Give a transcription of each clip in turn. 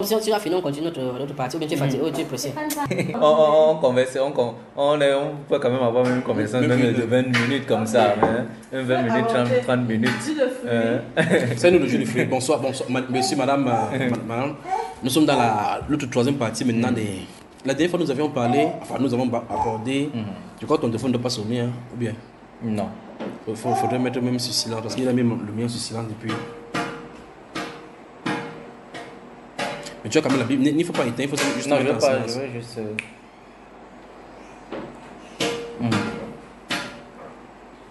Si on a fini, on continue notre partie, ou bien tu es fatigué, ou tu es pressé. On converse, on peut quand même avoir une conversation même de 20 minutes comme ça, hein, 20 minutes, 30 minutes. C'est nous le jeu de fruits. Bonsoir, monsieur, madame, madame. Nous sommes dans l'autre troisième partie maintenant. La dernière fois, nous avions parlé, enfin, nous avons abordé. Je crois que ton téléphone ne doit pas sonner, hein, ou bien? Non. Il faudrait mettre même sur silence, parce qu'il a mis le mien sur silence depuis. Mais tu as quand même la Bible. Il ne faut pas éteindre, il faut juste non, mettre en silence. Je veux juste.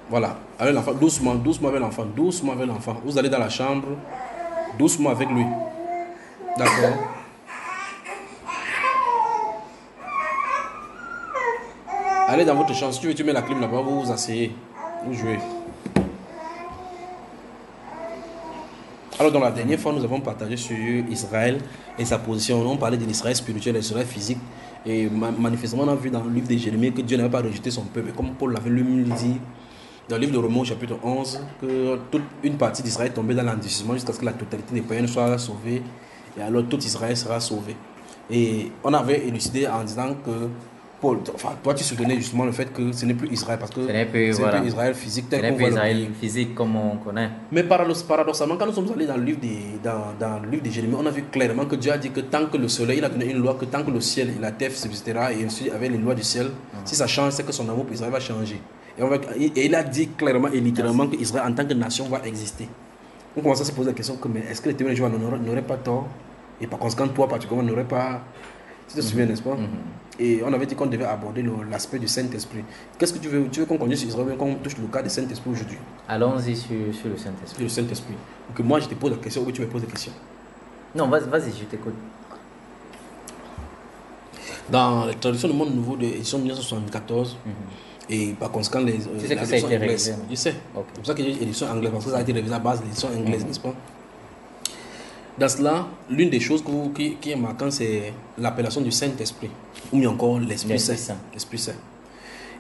Voilà, avec l'enfant, doucement avec l'enfant, doucement avec l'enfant. Vous allez dans la chambre, doucement avec lui. D'accord? Allez dans votre chambre. Si tu veux, tu mets la clim là-bas, vous vous asseyez, vous jouez. Alors, dans la dernière fois, nous avons partagé sur Israël et sa position. On parlait de l'Israël spirituel et l'Israël physique. Et manifestement, on a vu dans le livre de Jérémie que Dieu n'avait pas rejeté son peuple. Et comme Paul l'avait lui dit dans le livre de Romains, chapitre 11, que toute une partie d'Israël est tombée dans l'endurcissement jusqu'à ce que la totalité des païens soit sauvée. Et alors, tout Israël sera sauvé. Et on avait élucidé en disant que Paul, enfin, toi tu soutenais justement le fait que ce n'est plus Israël parce que ce n'est plus Israël physique tel qu'on voit. Ce n'est plus Israël physique comme on connaît. Mais paradoxalement, quand nous sommes allés dans le livre de Jérémie, on a vu clairement que Dieu a dit que tant que le soleil, il a donné une loi, que tant que le ciel et la terre subsistera, et ensuite avec les lois du ciel, si ça change, c'est que son amour pour Israël va changer. Et il a dit clairement et littéralement que Israël en tant que nation va exister. On commence à se poser la question que mais est-ce que l'éternel Dieu n'aurait pas tort? Et par conséquent, toi particulièrement n'aurais pas... Tu te souviens, n'est-ce pas? Et on avait dit qu'on devait aborder l'aspect du Saint-Esprit. Qu'est-ce que tu veux qu'on continue sur Israël ou qu'on touche le cas du Saint-Esprit aujourd'hui? Allons-y sur le Saint-Esprit. Sur le Saint-Esprit. Que moi je te pose la question ou tu me poses la question? Non, vas-y, je t'écoute. Dans la traduction du Monde Nouveau de l'édition 1974, et par conséquent, tu sais que ça a été révisé? Je sais. Okay. C'est pour ça qu'il y a l'édition anglaise, parce que ça a été révisé à base de l'édition anglaise, n'est-ce pas? Dans cela, l'une des choses qui est marquante, c'est l'appellation du Saint-Esprit, ou mieux encore l'Esprit Saint. L'Esprit Saint.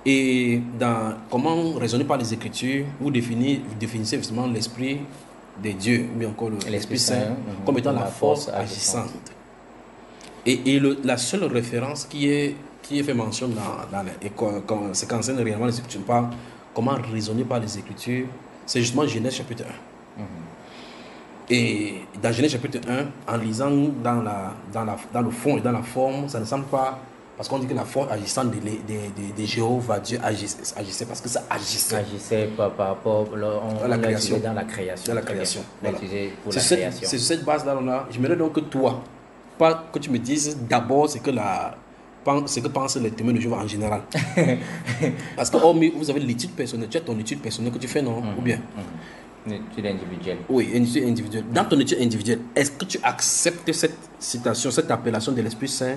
Et dans comment raisonner par les Écritures, vous définissez justement l'Esprit de Dieu, ou bien encore l'Esprit Saint, comme étant la force agissante. Et la seule référence qui est fait mention c'est qu'enseigne réellement les Écritures, pas comment raisonner par les Écritures, c'est justement Genèse chapitre 1. Et dans Genèse chapitre 1, en lisant dans le fond et dans la forme, ça ne semble pas, parce qu'on dit que la force agissante de Jéhovah Dieu agissait parce que ça agissait. Agissait par rapport à la création. Dans la création. Dans la création. Voilà. C'est sur cette base-là, j'aimerais donc que toi, pas que tu me dises d'abord ce que pensent les témoins de Jéhovah en général. Parce que vous avez l'étude personnelle, tu as ton étude personnelle que tu fais, non? Ou bien? Une étude individuelle. Oui, une étude individuelle. Dans ton étude individuelle, est-ce que tu acceptes cette citation, cette appellation de l'Esprit Saint?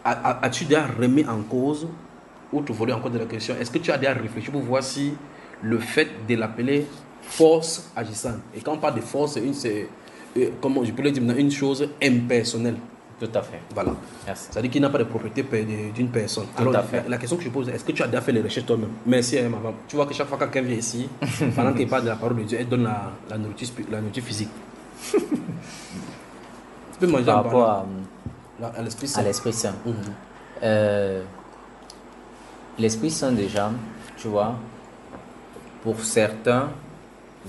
As-tu déjà remis en cause ou te voler encore de la question? Est-ce que tu as déjà réfléchi pour voir si le fait de l'appeler force agissante, et quand on parle de force, c'est comment je pourrais dire, une chose impersonnelle. Tout à fait. Voilà. Merci. C'est-à-dire qu'il n'a pas de propriété d'une personne. Tout à fait. La question que je pose, est-ce que tu as déjà fait les recherches toi-même? Merci, maman. Tu vois que chaque fois que quelqu'un vient ici, pendant qu'il parle de la parole de Dieu, elle donne la nourriture physique. Tu peux manger par rapport à l'Esprit Saint. À l'Esprit Saint. L'Esprit Saint, déjà, tu vois, pour certains,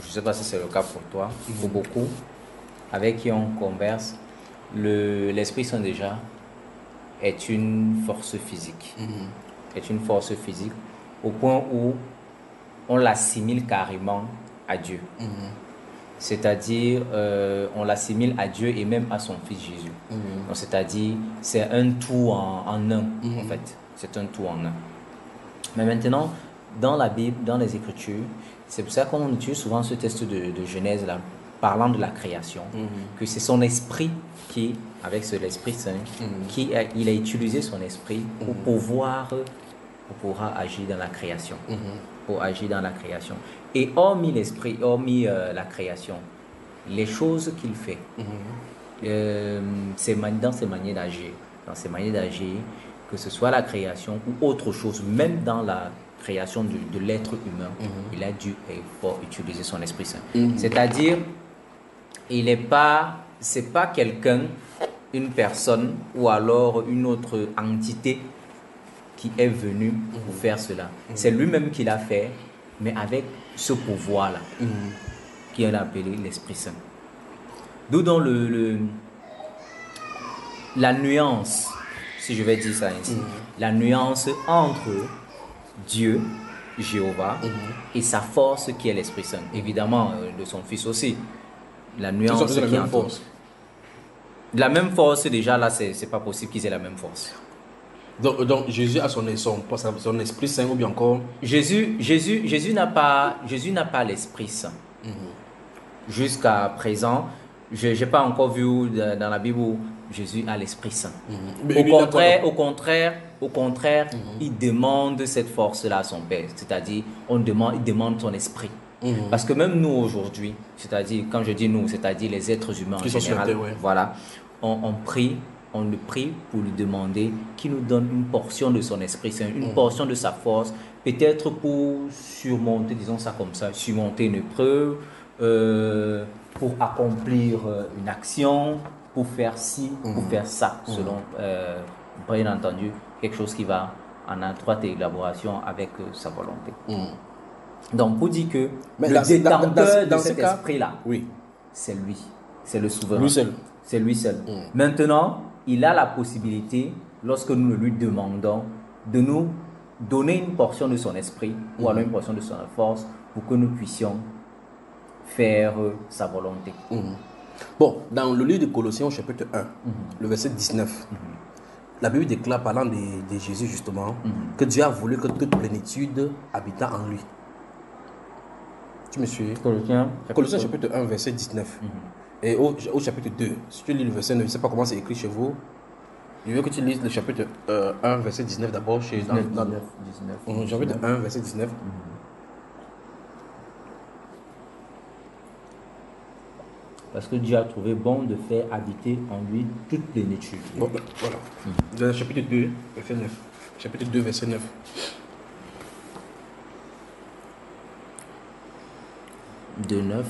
je ne sais pas si c'est le cas pour toi, pour beaucoup, avec qui on converse, l'Esprit Saint déjà est une force physique. Est une force physique au point où on l'assimile carrément à Dieu. C'est-à-dire, on l'assimile à Dieu et même à son Fils Jésus. Donc, c'est-à-dire, c'est un tout en un, en fait. C'est un tout en un. Mais maintenant, dans la Bible, dans les Écritures, c'est pour ça qu'on utilise souvent ce texte de Genèse, là, parlant de la création, que c'est son esprit qui, avec l'Esprit Saint, il a utilisé son esprit pour pouvoir agir dans la création. Pour agir dans la création. Et hormis l'esprit, hormis la création, les choses qu'il fait, c'est dans ses manières d'agir, que ce soit la création ou autre chose, même dans la création de l'être humain, il a dû utiliser son Esprit Saint. C'est-à-dire, c'est pas quelqu'un une personne ou alors une autre entité qui est venue pour faire cela. C'est lui-même qui l'a fait, mais avec ce pouvoir-là, qui est appelé l'Esprit Saint. D'où dans la nuance, si je vais dire ça ainsi, la nuance entre Dieu, Jéhovah, et sa force qui est l'Esprit Saint. Évidemment, de son Fils aussi. La nuance qui est entre... La même force, déjà là, c'est pas possible qu'ils aient la même force. Donc Jésus a son Esprit Saint ou bien encore... Jésus n'a pas l'Esprit Saint. Jusqu'à présent, je n'ai pas encore vu dans la Bible où Jésus a l'Esprit Saint. Au contraire, il demande cette force-là à son Père. C'est-à-dire, il demande son esprit. Parce que même nous aujourd'hui, c'est-à-dire, quand je dis nous, c'est-à-dire les êtres humains en général, voilà, on le prie pour lui demander qu'il nous donne une portion de son Esprit Saint, une portion de sa force, peut-être pour surmonter, disons ça comme ça, surmonter une épreuve, pour accomplir une action, pour faire ci, pour faire ça, selon, bien entendu, quelque chose qui va en étroite élaboration avec sa volonté. Donc, pour dire que mais le détenteur dans de cet esprit-là, c'est lui, c'est le souverain. Lui seul. C'est lui seul. Maintenant, il a la possibilité, lorsque nous lui demandons, de nous donner une portion de son esprit, ou alors une portion de son force, pour que nous puissions faire sa volonté. Bon, dans le livre de Colossiens, au chapitre 1, le verset 19, la Bible déclare, parlant de Jésus justement, que Dieu a voulu que toute plénitude habita en lui. Tu me suis? Colossiens chapitre 1, verset 19. Et au chapitre 2, si tu lis le verset 9, je ne sais pas comment c'est écrit chez vous. Je veux que tu lises le chapitre 1, verset 19 d'abord. Chapitre 1, verset 19. Parce que Dieu a trouvé bon de faire habiter en lui toute plénitude. Bon, voilà. Dans le chapitre 2, verset 9. Chapitre 2, verset 9. De 9.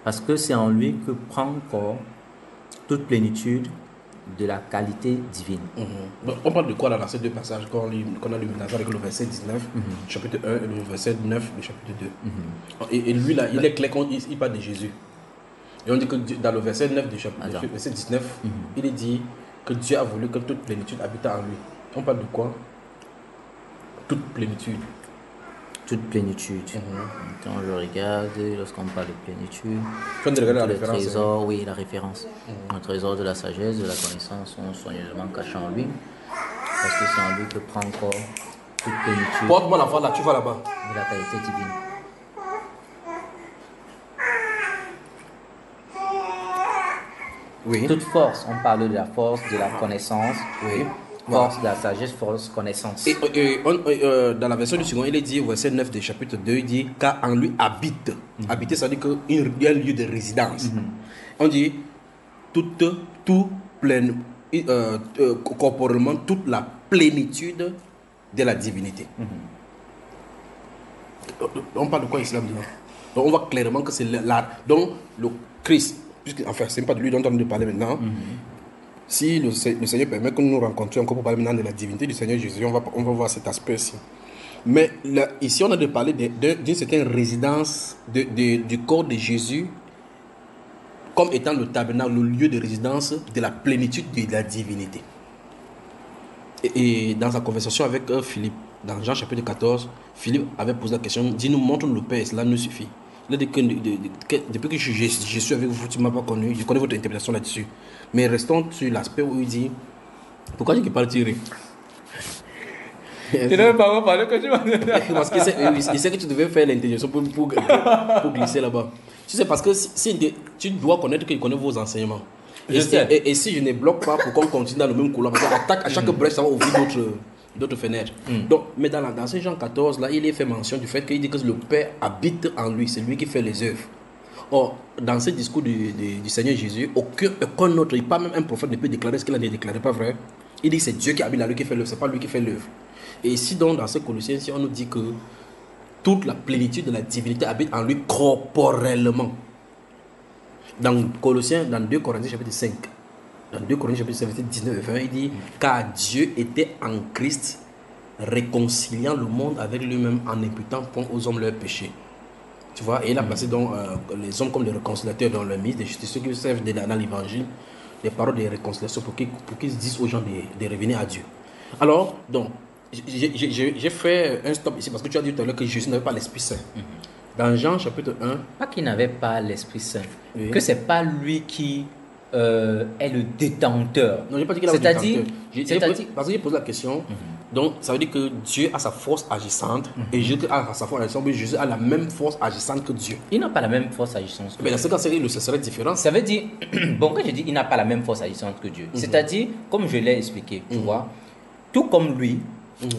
Parce que c'est en lui que prend corps toute plénitude de la qualité divine. Donc, on parle de quoi là, dans ces deux passages qu'on a lu avec le verset 19, chapitre 1 et le verset 9 du chapitre 2. Et lui là, il est clair quand il parle de Jésus. Et on dit que dans le verset 9 du chapitre verset 19, il est dit que Dieu a voulu que toute plénitude habite en lui. On parle de quoi? Toute plénitude. Toute plénitude. Quand je regarde, lorsqu'on parle de plénitude, le trésor, oui, la référence. Le trésor de la sagesse, de la connaissance sont soigneusement cachés en lui. Parce que c'est en lui que prend corps toute plénitude. Porte-moi la voix là, tu vas là-bas. De la qualité divine. Oui. Toute force, on parle de la force, de la connaissance. Oui. Force de la sagesse, force, connaissance. Et dans la version du second, il est dit, verset 9 du chapitre 2, il dit, car en lui habite. Habiter, ça veut dire qu'il y a un lieu de résidence. On dit, corporellement, toute la plénitude de la divinité. On parle de quoi ici là? Donc on voit clairement que c'est donc le Christ, puisque, enfin, c'est pas de lui dont on vient de parler maintenant. Si le Seigneur permet que nous nous rencontrions encore pour parler maintenant de la divinité du Seigneur Jésus, on va voir cet aspect-ci. Mais là, ici, on a de parler d'une certaine résidence du corps de Jésus comme étant le tabernacle, le lieu de résidence de la plénitude de la divinité. Et dans sa conversation avec Philippe, dans Jean chapitre 14, Philippe avait posé la question, dis-nous, montre-nous le Père, cela nous suffit. Il a dit que depuis que je suis avec vous, tu ne m'as pas connu, je connais votre interprétation là-dessus. Mais restons sur l'aspect où il dit, pourquoi tu parles tirer? Tu n'avais pas parlé que tu m'as dit. Parce qu'il sait que tu devais faire l'interjection pour glisser là-bas. Tu sais, parce que tu dois connaître qu'il connaît vos enseignements. Et si je ne bloque pas pour qu'on continue dans le même couloir, parce qu'on attaque à chaque brèche, ça va ouvrir d'autres fenêtres. Donc, mais dans ce Jean 14, là, il est fait mention du fait qu'il dit que le Père habite en lui, c'est lui qui fait les œuvres. Or, dans ce discours du Seigneur Jésus, aucun autre, pas même un prophète ne peut déclarer ce qu'il a déclaré, pas vrai? Il dit que c'est Dieu qui habite en lui qui fait l'œuvre, c'est pas lui qui fait l'œuvre. Et ici, donc, dans ce Colossiens, on nous dit que toute la plénitude de la divinité habite en lui corporellement. Dans Colossiens, dans 2 Corinthiens chapitre 5, dans 2 Corinthiens chapitre 7, verset 19 et 20, il dit car Dieu était en Christ réconciliant le monde avec lui-même en imputant point aux hommes leurs péchés. Tu vois, et il a placé donc les hommes comme des réconciliateurs dans le ministre de justice, ceux qui servent dans l'évangile, des paroles de réconciliation pour qu'ils disent aux gens de revenir à Dieu. Alors, donc, j'ai fait un stop ici parce que tu as dit tout à l'heure que Jésus n'avait pas l'Esprit Saint. Dans Jean chapitre 1. Pas qu'il n'avait pas l'Esprit Saint, Oui. que c'est pas lui qui est le détenteur. Non, j'ai pas dit qu'il avait C'est-à-dire, parce que j'ai posé la question. Donc, ça veut dire que Dieu a sa force agissante et Jésus a sa force agissante, mais Jésus a la même force agissante que Dieu. il n'a pas la même force agissante. Mais dans ce cas, ce serait différent. Ça veut dire, bon, quand je dis il n'a pas la même force agissante que Dieu, c'est-à-dire, comme je l'ai expliqué, tu vois, tout comme lui,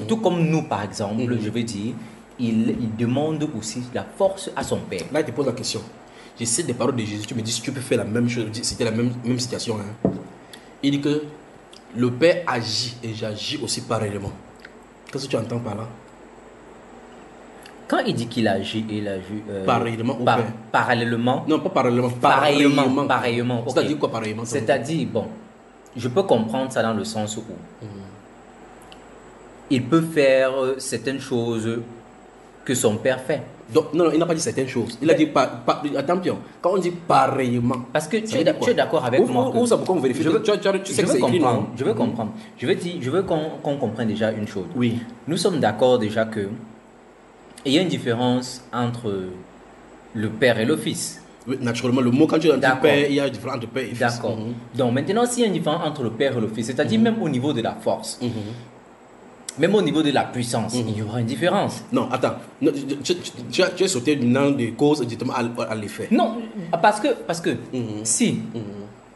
tout comme nous par exemple, je veux dire, il demande aussi la force à son Père. Là, il te pose la question. Je cite des paroles de Jésus, tu me dis si tu peux faire la même chose, c'était la même situation. Hein. Il dit que le Père agit et j'agis aussi pareillement. Qu'est-ce que tu entends par là? Quand il dit qu'il agit, il agit pareillement au Père. Parallèlement. Non, pas parallèlement. Pareillement. Okay. C'est-à-dire quoi pareillement? C'est-à-dire, bon, je peux comprendre ça dans le sens où il peut faire certaines choses que son Père fait. Donc, non, il n'a pas dit certaines choses. Il a dit attends bien. Quand on dit pareillement. Parce que tu es d'accord avec moi. Où ça, pourquoi on vérifie? Tu sais que c'est écrit, non? Je veux comprendre. Je veux qu'on comprenne déjà une chose. Oui. Nous sommes d'accord déjà que il y a une différence entre le Père et le Fils. Oui, naturellement, le mot, quand tu dis Père, il y a une différence entre Père et Fils. D'accord. Donc maintenant, s'il y a une différence entre le Père et le Fils, c'est-à-dire même au niveau de la force, même au niveau de la puissance, il y aura une différence. Non, attends. Non, tu as sauté maintenant des causes directement à l'effet. Non, parce que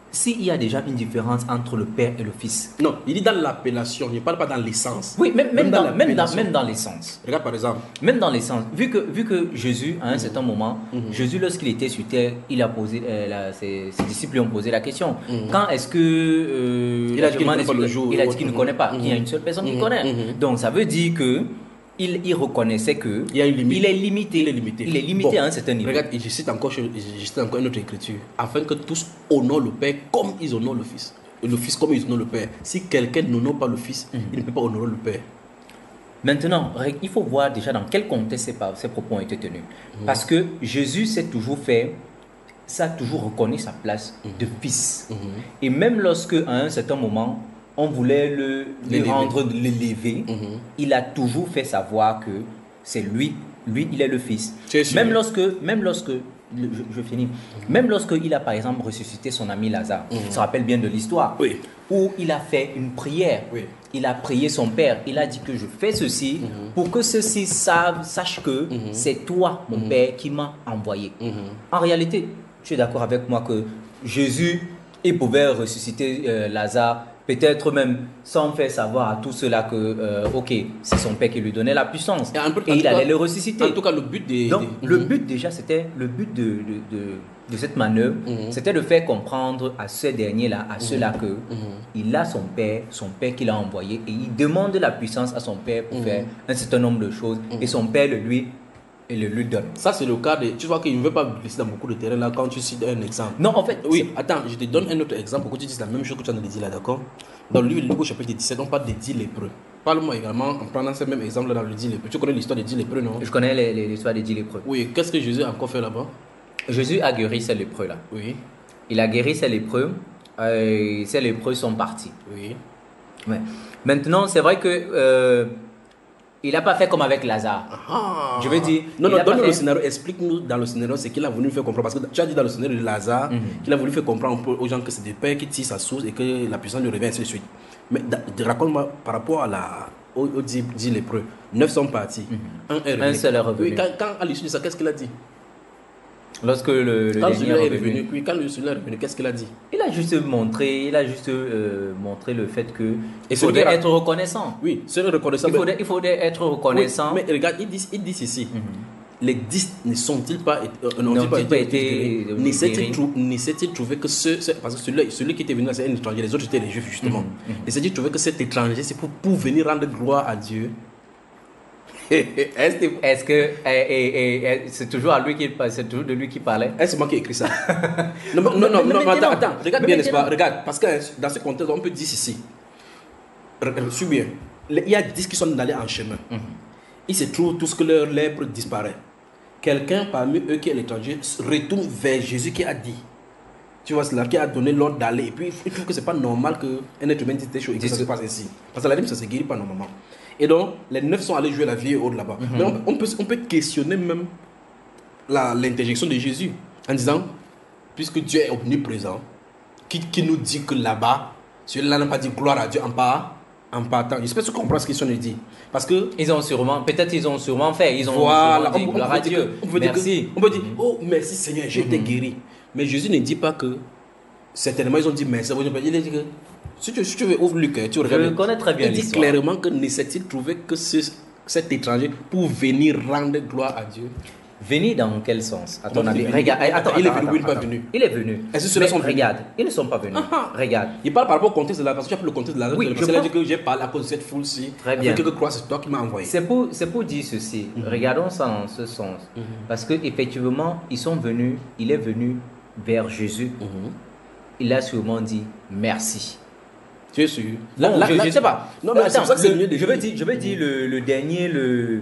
s'il y a déjà une différence entre le Père et le Fils. Non, il dit dans l'appellation, il ne parle pas dans l'essence. Oui, même dans l'essence. Regarde par exemple. Même dans l'essence. Vu que Jésus, à un certain moment, Jésus, lorsqu'il était sur terre, il a posé, ses disciples lui ont posé la question. Quand est-ce que... il a dit qu'il ne connaît pas le jour. Il a dit qu'il ne connaît pas. Il y a une seule personne qui connaît. Donc ça veut dire que il reconnaissait que il y a une limite. Il est limité. Il est limité à un certain niveau. Regarde, je cite encore une autre écriture. Afin que tous honorent le Père comme ils honorent le Fils. Et le Fils comme ils honorent le Père. Si quelqu'un n'honore pas le Fils, il ne peut pas honorer le Père. Maintenant, il faut voir déjà dans quel contexte ces propos ont été tenus. Parce que Jésus s'est toujours fait, ça a toujours reconnu sa place de Fils. Et même lorsque, à un certain moment, on voulait l'élever, il a toujours fait savoir que c'est lui, il est le Fils. Même lorsque, je finis, même lorsqu'il a par exemple ressuscité son ami Lazare, on se rappelle bien de l'histoire, où il a fait une prière, il a prié son Père, il a dit que je fais ceci pour que ceux-ci sachent que c'est toi, mon Père, qui m'a envoyé. En réalité, tu es d'accord avec moi que Jésus, il pouvait ressusciter Lazare, peut-être même sans faire savoir à tout cela que, c'est son Père qui lui donnait la puissance. Et il allait le ressusciter. En tout cas, le but le but déjà, c'était le but de cette manœuvre, c'était de faire comprendre à ce dernier-là, à ceux-là que il a son Père qui l'a envoyé, et il demande la puissance à son Père pour faire un certain nombre de choses, et son Père le lui donne. Ça, c'est le cas de... Tu vois qu'il ne veut pas laisser dans beaucoup de terrain là quand tu cites un exemple. Non, en fait... Oui, attends, je te donne un autre exemple pour que tu dises la même chose que tu as dit là, d'accord? Dans le livre de Luc, chapitre 17, on parle des 10 lépreux. Parle-moi également en prenant ce même exemple là dans le 10 lépreux. Tu connais l'histoire des 10 lépreux, non? Je connais l'histoire des 10 lépreux. Oui, qu'est-ce que Jésus a encore fait là-bas? Jésus a guéri ces lépreux là. Oui. Il a guéri ces lépreux. Ces lépreux sont partis. Oui. Ouais. Maintenant, c'est vrai que... il n'a pas fait comme avec Lazare. Je veux dire... Non, donne-nous le scénario. Explique-nous dans le scénario ce qu'il a voulu faire comprendre. Parce que tu as dit dans le scénario de Lazare qu'il a voulu faire comprendre aux gens que c'est des pères qui tirent sa source et que la puissance lui revient, ainsi de suite. Mais raconte-moi par rapport aux 10 lépreux. 9 sont partis. Un seul est revenu. Oui, quand à l'issue de ça, qu'est-ce qu'il a dit? Lorsque le celui-là est revenu, quand celui-là est revenu, qu'est-ce qu'il a dit? Il a juste montré le fait que il faudrait être reconnaissant. Oui, c'est reconnaissant. Il faudrait être reconnaissant. Oui, mais regarde, il dit ceci. Les 10 ne sont-ils pas été ne trouvé que parce que celui qui était venu là c'est un étranger, les autres étaient les juifs justement. Et c'est-à-dire trouver que cet étranger c'est pour venir rendre gloire à Dieu. Est-ce que c'est toujours à lui qu'il parle, c'est toujours de lui qui parlait? Est-ce moi qui ai écrit ça? Non, attends, regarde bien, n'est-ce pas? Regarde, parce que dans ce contexte, on peut dire ceci. Suis bien. Il y a 10 qui sont allés en chemin. Il se trouve tous que leur lèpre disparaît. Quelqu'un parmi eux qui est l'étranger retourne vers Jésus qui a dit. Tu vois cela, qui a donné l'ordre d'aller. Et puis il trouve que c'est pas normal qu'un être humain dise des choses et que ça se passe ainsi. Parce que la lèpre, ça se guérit pas normalement. Et donc, les 9 sont allés jouer la vieille haute là-bas. Mais on peut questionner même l'interjection de Jésus en disant, puisque Dieu est omniprésent, qui nous dit que là-bas, celui-là n'a pas dit gloire à Dieu en partant. J'espère que tu comprends ce qu'ils sont dit. Parce que peut-être ils ont sûrement fait. Ils ont voilà, dit gloire à Dieu. Merci. On peut dire, oh merci Seigneur, j'ai été guéri. Mais Jésus ne dit pas que, certainement ils ont dit merci. Il a dit que, si tu veux ouvrir le cœur, tu regardes. Je connais très bien l'histoire. Il dit clairement que ne s'est-il trouvé que cet étranger pour venir rendre gloire à Dieu. Venir dans quel sens, à ton avis? Regarde, il est venu ou il n'est pas venu? Il est venu. Est-ce que ceux-là sont venus? Regarde, ils ne sont pas venus. Regarde. Il parle par rapport au contexte de la parce que tu as le contexte de la oui, parce qu'il a dit que j'ai parlé à cause de cette foule-ci. Très bien. Quelques croix, c'est toi qui m'as envoyé. C'est pour dire ceci. Regardons ça en ce sens. Parce qu'effectivement, ils sont venus, il est venu vers Jésus. Il a sûrement dit merci. Tu es sûr? Bon, je ne sais pas. Non, mais attends, je veux dire le dernier, le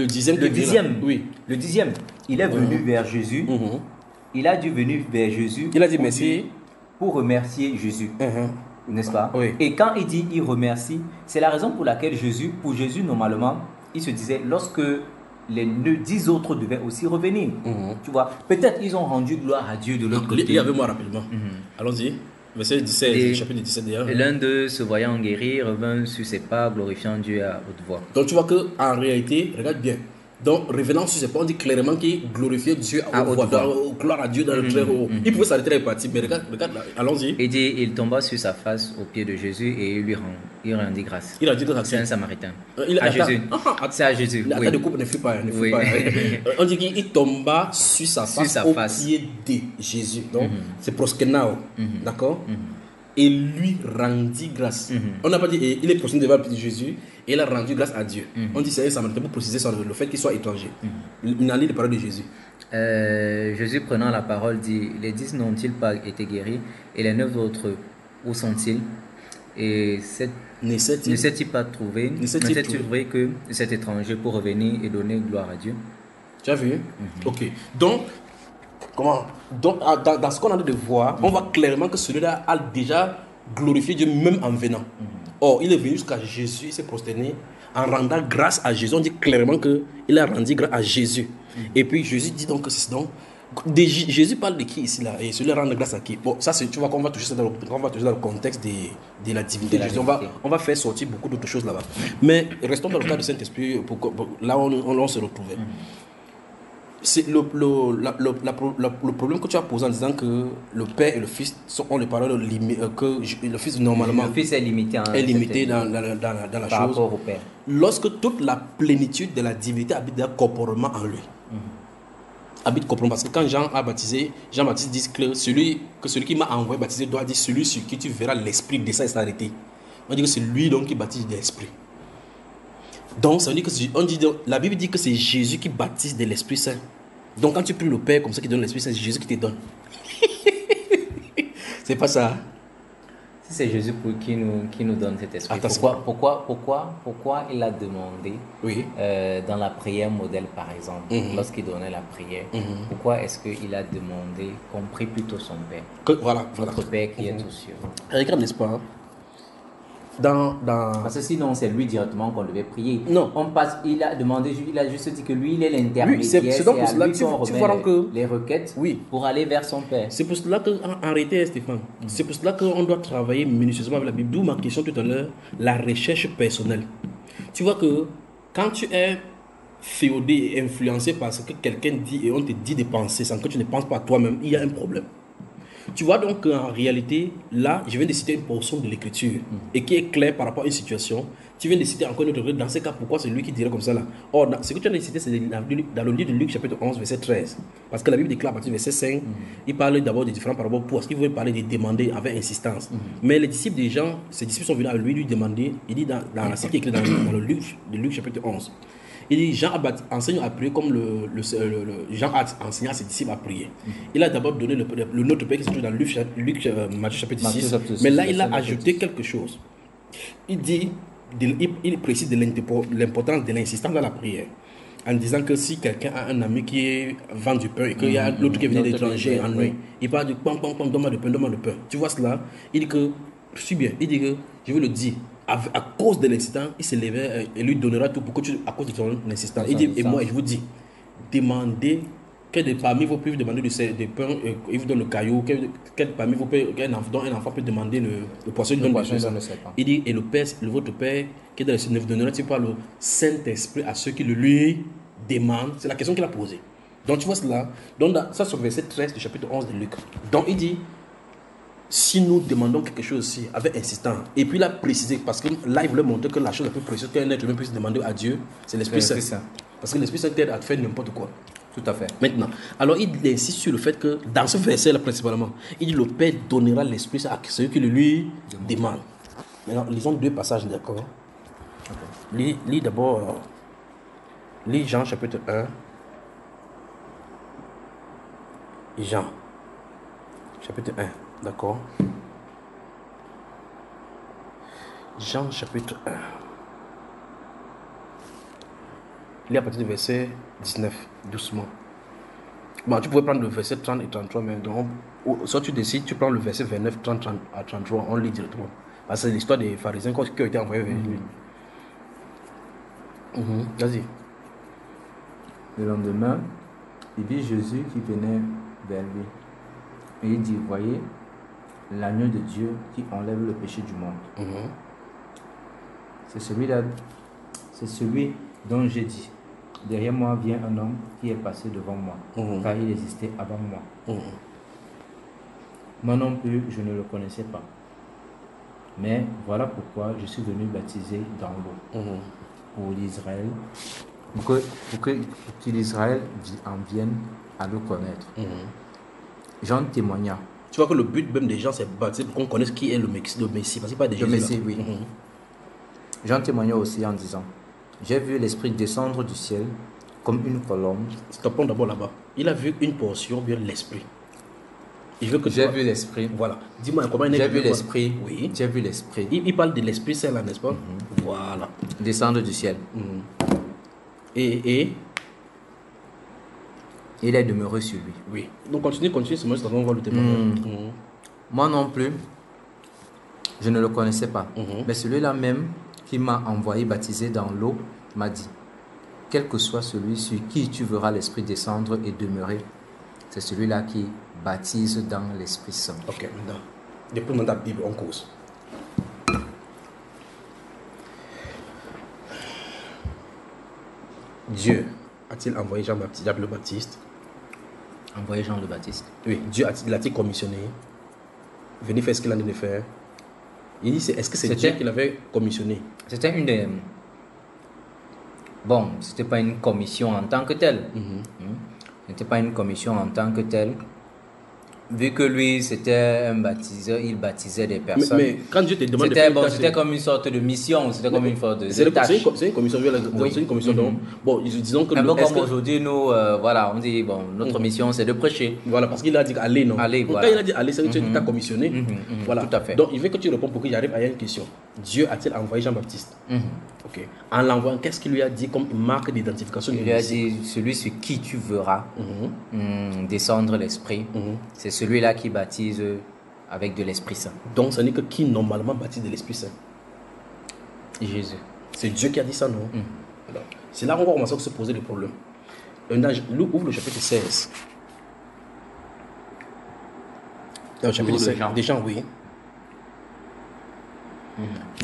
dixième. Oui. Le dixième. Il est venu vers Jésus. Il a dû venir vers Jésus. Il a dit merci. Pour remercier Jésus. N'est-ce pas? Oui. Et quand il dit il remercie, c'est la raison pour laquelle pour Jésus, normalement, il se disait, lorsque les 10 autres devaient aussi revenir. Tu vois, peut-être ils ont rendu gloire à Dieu de l'autre côté. Il y avait moi rapidement. Allons-y. Verset 17, chapitre 17 d'ailleurs. Et l'un d'eux, se voyant guéri, revint sur ses pas, glorifiant Dieu à haute voix. Donc tu vois qu'en réalité, regarde bien. Donc, revenant sur ses pas, on dit clairement qu'il glorifiait Dieu à haute voix. Gloire à Dieu dans le très haut. Il pouvait s'arrêter là et partir, mais regarde là, allons-y. Et dit, il tomba sur sa face aux pieds de Jésus et il rendit grâce. Il a dit grâce. C'est un Samaritain. À Jésus. C'est à Jésus. La de coupe ne fut pas. On dit qu'il tomba sur sa face aux pieds de Jésus. Donc, c'est proskenao. D'accord? Et lui rendit grâce. On n'a pas dit, il est prosterné devant le pied de Jésus et il a rendu grâce à Dieu. On dit c'est un Samaritain pour préciser le fait qu'il soit étranger. On a lu les paroles de Jésus. Jésus prenant la parole dit, les 10 n'ont-ils pas été guéris et les 9 autres, où sont-ils? Et ne s'est-il pas trouvé que cet étranger pour revenir et donner gloire à Dieu? Tu as vu? Ok. Donc, dans ce qu'on a de voir, on voit clairement que celui-là a déjà glorifié Dieu même en venant. Or, il est venu jusqu'à Jésus, il s'est prosterné en rendant grâce à Jésus. On dit clairement qu'il a rendu grâce à Jésus. Et puis Jésus dit donc que c'est donc. Jésus parle de qui ici là? Et celui-là rend grâce à qui? Bon, ça c'est, tu vois qu'on va toucher ça dans le contexte de la divinité de Jésus. On va faire sortir beaucoup d'autres choses là-bas. Mais restons dans le cas du Saint-Esprit, là on se retrouvait. C'est le problème que tu as posé en disant que le Père et le Fils ont les paroles limitées, que le Fils normalement le Fils est limité dans la par chose rapport au Père. Lorsque toute la plénitude de la divinité habite corporellement en lui. Habite corporellement, parce que quand Jean a baptisé, Jean-Baptiste dit que celui qui m'a envoyé baptiser doit dire celui sur qui tu verras l'Esprit descendre et s'arrêter. On dit que c'est lui donc qui baptise de l'Esprit. Donc, ça veut dire que la Bible dit que c'est Jésus qui baptise de l'Esprit Saint. Donc, quand tu pries le Père comme ça qui donne l'Esprit Saint, c'est Jésus qui te donne. C'est pas ça. Si c'est Jésus qui nous donne cet esprit, pourquoi il a demandé dans la prière modèle par exemple, lorsqu'il donnait la prière, pourquoi est-ce qu'il a demandé qu'on prie plutôt son Père, notre Père qui est aux cieux? Regarde, n'est-ce pas? Parce que sinon c'est lui directement qu'on devait prier. Non. Il a juste dit que lui il est l'intermédiaire, c'est donc pour cela que tu vois les requêtes pour aller vers son Père. C'est pour cela qu'en réalité, Stéphane, c'est pour cela qu'on doit travailler minutieusement avec la Bible. D'où ma question tout à l'heure, la recherche personnelle. Tu vois que quand tu es féodé et influencé par ce que quelqu'un dit et on te dit de penser sans que tu ne penses pas à toi-même, il y a un problème. Tu vois donc qu'en réalité, là, je viens de citer une portion de l'écriture et qui est claire par rapport à une situation. Tu viens de citer encore une autre. Dans ce cas, pourquoi c'est lui qui dirait comme ça là? Or, ce que tu as cité, c'est dans le livre de Luc, chapitre 11, verset 13. Parce que la Bible déclare à partir du verset 5, il parle d'abord des différents paraboles parce qu'il voulait parler de demander avec insistance. Mais les disciples des gens, ses disciples sont venus à lui demander. Il dit dans la cité écrite dans le Luc, de Luc, chapitre 11. Il dit Jean enseigne à prier comme Jean a enseigné à ses disciples à prier. Il a d'abord donné le Notre Père qui se trouve dans Luc Matthieu chapitre 6. Mais là, il a ajouté quelque chose. Il dit, il précise de l'importance de l'insistance dans la prière. En disant que si quelqu'un a un ami qui vend du pain et qu'il y a l'autre qui vient de l'étranger en nuit, il parle de pam, donne-moi de pain, donne-moi de pain. Tu vois cela? Il dit que, je suis bien, il dit que, je veux le dire. À cause de l'insistance, il se lèvait et lui donnera tout pour que à cause de ton insistance. Il dit, et moi, je vous dis, demandez, quel parmi vous peut demander des pains, il vous donne le caillou, quel parmi vous peut, un enfant peut demander le poisson, il donne le serpent. Il dit, et votre Père, qui est dans les cieux, ne vous donnera-t-il pas le Saint-Esprit à ceux qui le lui demandent? C'est la question qu'il a posée. Donc tu vois cela, donc ça c'est le verset 13 du chapitre 11 de Luc. Donc il dit, si nous demandons quelque chose aussi avec insistance, et puis il a précisé, parce que là il voulait montrer que la chose la plus précieuse qu'un être humain puisse demander à Dieu, c'est l'Esprit Saint. Parce que l'Esprit Saint t'aide à faire n'importe quoi. Tout à fait. Maintenant, alors il insiste sur le fait que dans ce verset-là principalement, il dit le Père donnera l'Esprit Saint à celui qui le lui demande. Maintenant, lisons deux passages, d'accord. Lis d'abord, lis Jean chapitre 1. Jean chapitre 1. D'accord. Jean chapitre 1. Il est à partir du verset 19, doucement. Bon, tu pouvais prendre le verset 30 et 33, mais donc, soit tu décides, tu prends le verset 29, 30 à 33, on lit directement. Parce que c'est l'histoire des pharisiens qui ont été envoyés vers lui. Vas-y. Le lendemain, il vit Jésus qui venait vers lui. Et il dit, voyez, l'agneau de Dieu qui enlève le péché du monde. C'est celui-là, c'est celui dont j'ai dit, derrière moi vient un homme qui est passé devant moi, car il existait avant moi. Moi non plus, je ne le connaissais pas. Mais voilà pourquoi je suis venu baptiser dans l'eau. Pour l'Israël, pour que l'Israël en vienne à le connaître. Jean témoigna. Tu vois que le but même des gens, c'est baptiser pour qu'on connaisse qui est le Messie. Parce que pas des le Messie, oui. Jean témoigna aussi en disant, j'ai vu l'Esprit descendre du ciel comme une colombe. Stoppons d'abord là-bas. Il a vu une portion, bien l'Esprit. J'ai vu l'Esprit. Voilà. Dis-moi comment il J'ai vu l'Esprit. Oui. J'ai vu l'Esprit. Il parle de l'Esprit Saint là, n'est-ce pas? Voilà. Descendre du ciel. Et il est demeuré sur lui. Oui. Donc continue, c'est on va le témoigner. Moi non plus, je ne le connaissais pas. Mais celui-là même qui m'a envoyé baptiser dans l'eau m'a dit, quel que soit celui sur qui tu verras l'Esprit descendre et demeurer, c'est celui-là qui baptise dans l'Esprit Saint. Ok, maintenant, depuis dans ta Bible, on cause. Dieu a-t-il envoyé Jean le Baptiste? Envoyé Jean le Baptiste. Oui, Dieu l'a-t-il commissionné? Venez faire ce qu'il a de faire. Il dit, est-ce que c'est Dieu qui l'avait commissionné? C'était une des... Bon, c'était pas une commission en tant que telle. C'était pas une commission en tant que telle. Vu que lui, c'était un baptiseur, il baptisait des personnes. Mais quand Dieu te demande de faire c'était comme une sorte de mission, c'était comme une sorte de c'est tâche. C'est une commission, c'est une commission. Donc, bon, disons que... Un peu comme aujourd'hui, nous, voilà, on dit, bon, notre mission, c'est de prêcher. Voilà, parce qu'il a dit allez, non. Allez, voilà. Quand il a dit allez, c'est que tu t'as commissionné. Voilà. Tout à fait. Donc, il veut que tu répondes pour qu'il arrive à une question. Dieu a-t-il envoyé Jean-Baptiste? Ok. En l'envoyant, qu'est-ce qu'il lui a dit comme marque d'identification? Il lui a dit, celui sur qui tu verras descendre l'Esprit, c'est celui-là qui baptise avec de l'Esprit Saint. Donc, ce n'est que qui normalement baptise de l'Esprit Saint? Jésus. C'est Dieu qui a dit ça, non? C'est là qu'on va commencer à se poser des problèmes. Ouvre le chapitre 16. Le chapitre 16. Des gens, oui.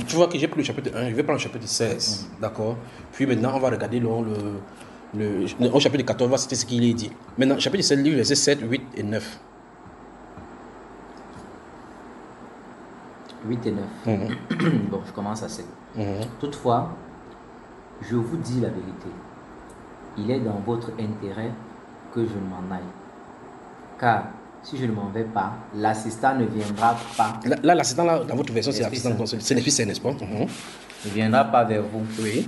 Tu vois que j'ai pris le chapitre 1, je vais prendre le chapitre 16. D'accord? Puis maintenant, on va regarder au chapitre 14, on va citer ce qu'il est dit. Maintenant, chapitre 16, livre verset 7, 8 et 9. 8 et 9. Bon, je commence à 7. Toutefois, je vous dis la vérité. Il est dans votre intérêt que je ne m'en aille. Car si je ne m'en vais pas, l'assistant ne viendra pas. Là, l'assistant, là, dans votre version, c'est l'assistant. C'est l'Esprit Saint, n'est-ce pas? Ne viendra pas vers vous. Oui.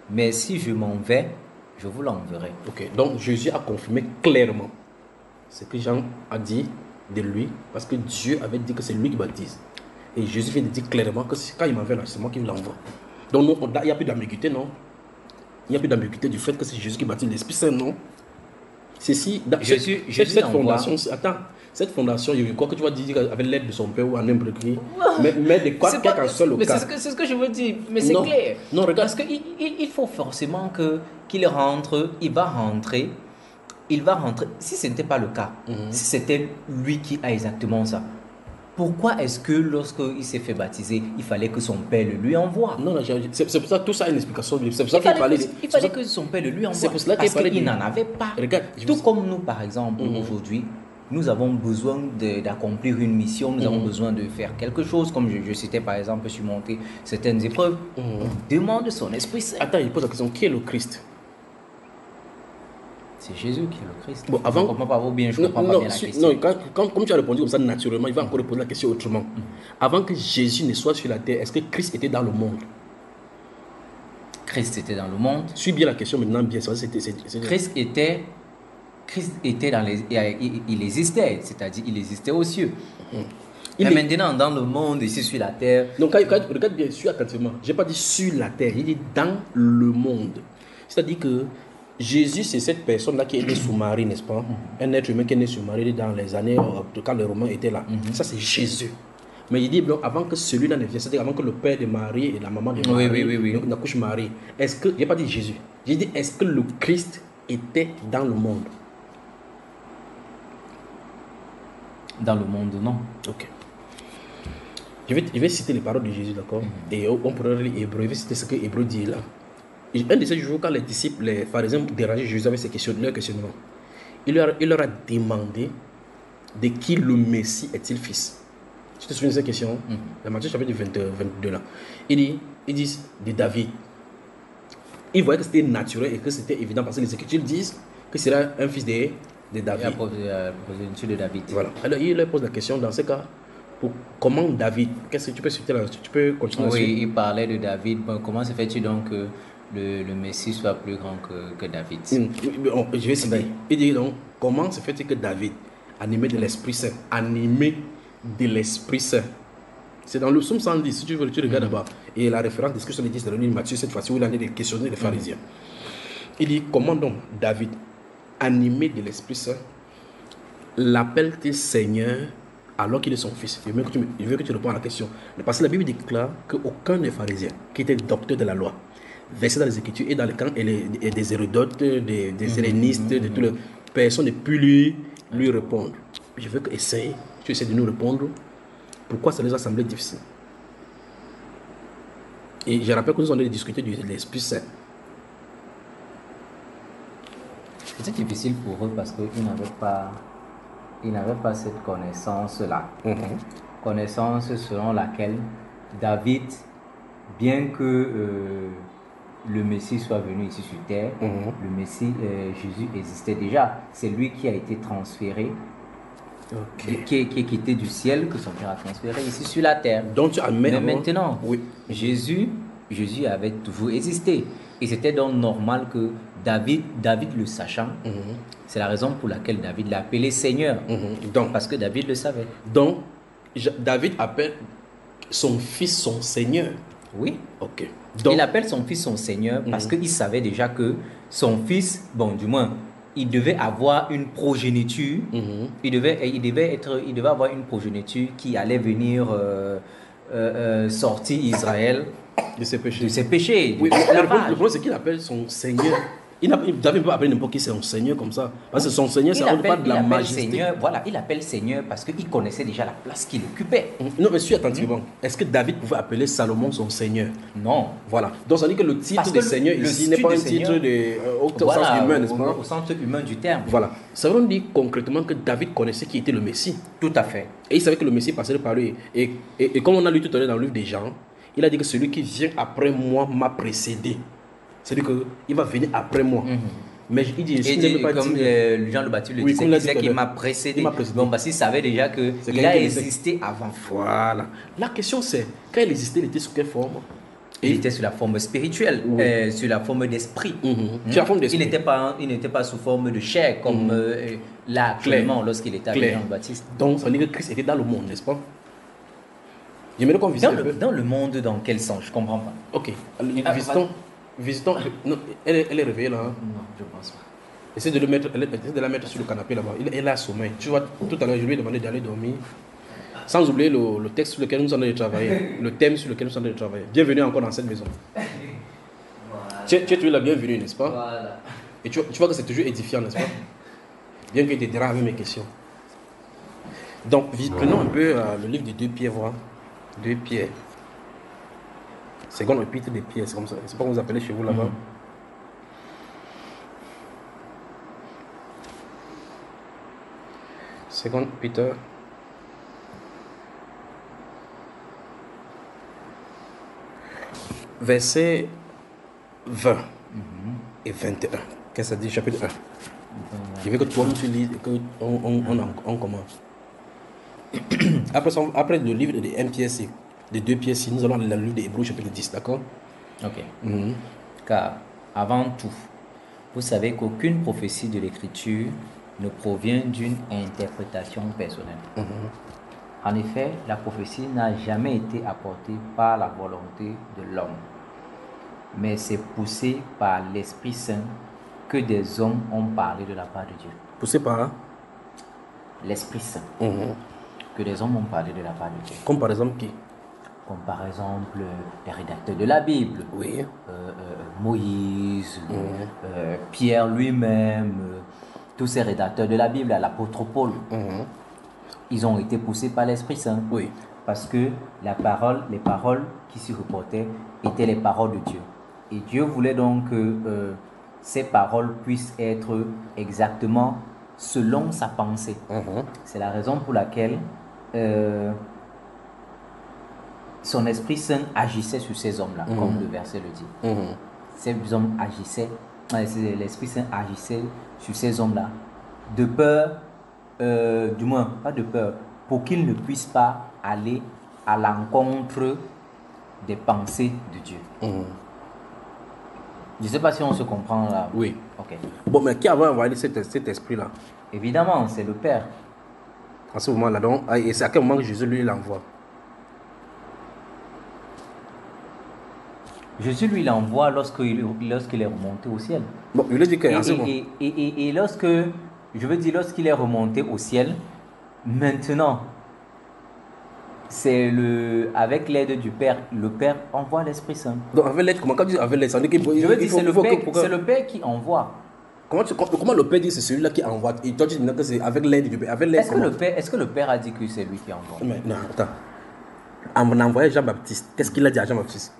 Mais si je m'en vais, je vous l'enverrai. Ok, donc Jésus a confirmé clairement ce que Jean a dit de lui, parce que Dieu avait dit que c'est lui qui baptise. Et Jésus vient de dire clairement que quand il m'envoie là, c'est moi qui l'envoie. Donc il n'y a plus d'ambiguïté, non? Il n'y a plus d'ambiguïté du fait que c'est Jésus qui baptise l'Esprit Saint, non? Jésus cette fondation, attends, cette fondation, il quoi que tu vas dire avec l'aide de son père ou en n'importe qui, mais de quoi qu'un seul cas. C'est ce que je veux dire, mais c'est clair. Non, regarde. Parce qu'il faut forcément qu'il rentre, il va rentrer. Si ce n'était pas le cas, si c'était lui qui a exactement ça, pourquoi est-ce que lorsqu'il s'est fait baptiser, il fallait que son père le lui envoie? Non, c'est pour ça que tout ça a une explication. C'est pour ça qu'il fallait que son père le lui envoie. C'est pour cela parce qu'il n'en avait pas. Regarde, tout comme nous, par exemple, aujourd'hui, nous avons besoin d'accomplir une mission, nous avons besoin de faire quelque chose, comme je citais par exemple, surmonter certaines épreuves. On demande son Esprit Saint. Attends, il pose la question, qui est le Christ? C'est Jésus qui est le Christ. Bon, avant, je ne comprends pas bien la question. Non, comme tu as répondu comme ça naturellement, il va encore poser la question autrement. Avant que Jésus ne soit sur la terre, est-ce que Christ était dans le monde? Christ était dans le monde. Suis bien la question maintenant, bien sûr. Christ était dans les... Il existait, c'est-à-dire il existait aux cieux. Mais maintenant, dans le monde, ici sur la terre... Donc, regarde bien, suis attentivement. Je n'ai pas dit sur la terre, il dit dans le monde. C'est-à-dire que Jésus, c'est cette personne-là qui est née sous Marie, n'est-ce pas? Un être humain qui est né sous Marie dans les années quand les Romains étaient là. Ça, c'est Jésus. Mais il dit, bon, avant que celui-là ne vienne, c'est-à-dire avant que le père de Marie et la maman de Marie n'accouchent Marie, est-ce que, je n'ai pas dit Jésus, j'ai dit, est-ce que le Christ était dans le monde? Dans le monde, non. Ok. Je vais citer les paroles de Jésus, d'accord? Et on pourrait lire Hébreu, je vais citer ce que Hébreu dit là. Un de ces jours, quand les disciples, les pharisiens dérangeaient Jésus avec leur questionnement, il leur a demandé de qui le Messie est-il fils? Tu te souviens de cette question? Dans Matthieu chapitre 22 là. Ils disent de David. Ils voyaient que c'était naturel et que c'était évident parce que les Écritures disent que c'est un fils de David. La progéniture de David. Voilà. Alors il leur pose la question dans ce cas. Comment David? Qu'est-ce que tu peux citer là? Tu peux continuer? Oui, il parlait de David. Bon, comment se fait-il donc que le Messie soit plus grand que David? Je vais citer. Il dit donc, comment se fait-il que David, animé de l'Esprit Saint, c'est dans le psaume 110, si tu veux, tu regardes là-bas. Et la référence de ce que je te dis, c'est dans Matthieu, cette fois-ci, où il en est de questionner les pharisiens. Il dit, comment donc David, animé de l'Esprit Saint, l'appelle-t-il Seigneur alors qu'il est son fils? Il veut que tu réponds à la question. Parce que la Bible déclare qu'aucun des pharisiens qui était docteur de la loi, versé dans les Écritures et dans les camps et des hérodotes, des hellénistes, de toutes les personnes ne pu lui répondre. Je veux que tu essaies de nous répondre pourquoi ça les a semblé difficile. Et je rappelle que nous allons discuter de l'Esprit Saint. C'était difficile pour eux parce qu'ils n'avaient pas cette connaissance-là. Connaissance selon laquelle David, bien que le Messie soit venu ici sur terre, le Messie, Jésus existait déjà. C'est lui qui a été transféré, qui est quitté du ciel, que son Père a transféré ici sur la terre. Donc tu admets. Mais maintenant, Jésus avait toujours existé. Et c'était donc normal que David le sachant, c'est la raison pour laquelle David l'a appelé Seigneur. Donc, parce que David le savait. Donc, David appelle son fils son Seigneur. Oui. Ok. Donc, il appelle son fils son Seigneur parce qu'il savait déjà que son fils, bon, du moins, il devait avoir une progéniture. Il devait avoir une progéniture qui allait venir sortir Israël de ses péchés. Oui, le problème, c'est qu'il appelle son Seigneur. David peut appeler n'importe qui son Seigneur comme ça. Parce que son Seigneur, ça ne pas de la majesté. Seigneur, voilà, il appelle Seigneur parce qu'il connaissait déjà la place qu'il occupait. Non, mais suis attentivement. Est-ce que David pouvait appeler Salomon son Seigneur? Non. Voilà. Donc ça veut dire que le titre de Seigneur ici n'est pas un titre au sens humain, n'est-ce pas? Au sens humain du terme. Voilà. Ça veut dire concrètement que David connaissait qui était le Messie. Tout à fait. Et il savait que le Messie passerait par lui. Et comme on a lu tout à l'heure dans le livre des Jean, il a dit que celui qui vient après moi m'a précédé. C'est-à-dire qu'il va venir après moi. Mais il dit, comme Jean le Baptiste le disait, il disait qu'il m'a précédé. Donc parce qu'il savait déjà qu'il a existé avant. Voilà. La question c'est, quand il existait, il était sous quelle forme? Il était sur la forme spirituelle, sur la forme d'esprit. Sur la forme d'esprit. Il n'était pas sous forme de chair comme là actuellement lorsqu'il était avec Jean le Baptiste. Donc ça veut dire que Christ était dans le monde, n'est-ce pas? J'aimerais qu'on visite dans le monde, dans quel sens? Je ne comprends pas. Ok. Visitons. Non, elle est réveillée là. Non, je ne pense pas. Essaye de la mettre sur le canapé là-bas. Elle a sommeil. Tu vois, tout à l'heure, je lui ai demandé d'aller dormir. Sans oublier le texte sur lequel nous sommes en train de travailler. Le thème sur lequel nous sommes en train de travailler. Bienvenue encore dans cette maison. Voilà. Tu es toujours la bienvenue, n'est-ce pas? Voilà. Et tu vois que c'est toujours édifiant, n'est-ce pas? Bien qu'il te dérange avec mes questions. Donc, prenons un peu le livre de 2 Pierre, voir. 2 Pierre. Second épître de Pierre, c'est comme ça. C'est pas comme vous appelez chez vous là-bas. Second Peter. Verset 20 et 21. Qu'est-ce que ça dit, chapitre 1? Je veux que toi, tu lises et qu'on commence. Après le livre de 1 Pierre, de 2 Pierre, nous allons le livre de Hébreux, chapitre 10, d'accord? Ok. Car, avant tout, vous savez qu'aucune prophétie de l'Écriture ne provient d'une interprétation personnelle. En effet, la prophétie n'a jamais été apportée par la volonté de l'homme, mais c'est poussé par l'Esprit Saint que des hommes ont parlé de la part de Dieu. Poussé par l'Esprit Saint que des hommes ont parlé de la part de Dieu. Comme par exemple qui? Comme par exemple les rédacteurs de la Bible, oui. Moïse, Pierre lui-même, tous ces rédacteurs de la Bible, l'apôtre Paul. Ils ont été poussés par l'Esprit Saint. Oui. Parce que les paroles qui s'y reportaient étaient les paroles de Dieu. Et Dieu voulait donc que ces paroles puissent être exactement selon sa pensée. C'est la raison pour laquelle son Esprit Saint agissait sur ces hommes-là, comme le verset le dit. Ces hommes agissaient, l'Esprit Saint agissait sur ces hommes-là, de peur, du moins, pas de peur, pour qu'ils ne puissent pas aller à l'encontre des pensées de Dieu. Je ne sais pas si on se comprend là. Oui. Ok. Bon, mais qui avait envoyé cet esprit-là? Évidemment, c'est le Père. À ce moment-là, donc, et c'est à quel moment que Jésus lui l'envoie? Jésus lui l'envoie lorsqu'il est remonté au ciel. Bon, il a dit que et lorsque, je veux dire, lorsqu'il est remonté au ciel, maintenant, c'est avec l'aide du Père, le Père envoie l'Esprit Saint. Donc avec l'aide, quand tu dis avec l'aide, ça veut dire qu'il je veux dire, c'est le Père qui envoie. Comment le Père dit que c'est celui-là qui envoie? Et toi tu dis que c'est avec l'aide du Père. Est-ce que le Père a dit que c'est lui qui envoie? Mais non, attends. On a envoyé Jean-Baptiste. Qu'est-ce qu'il a dit à Jean-Baptiste?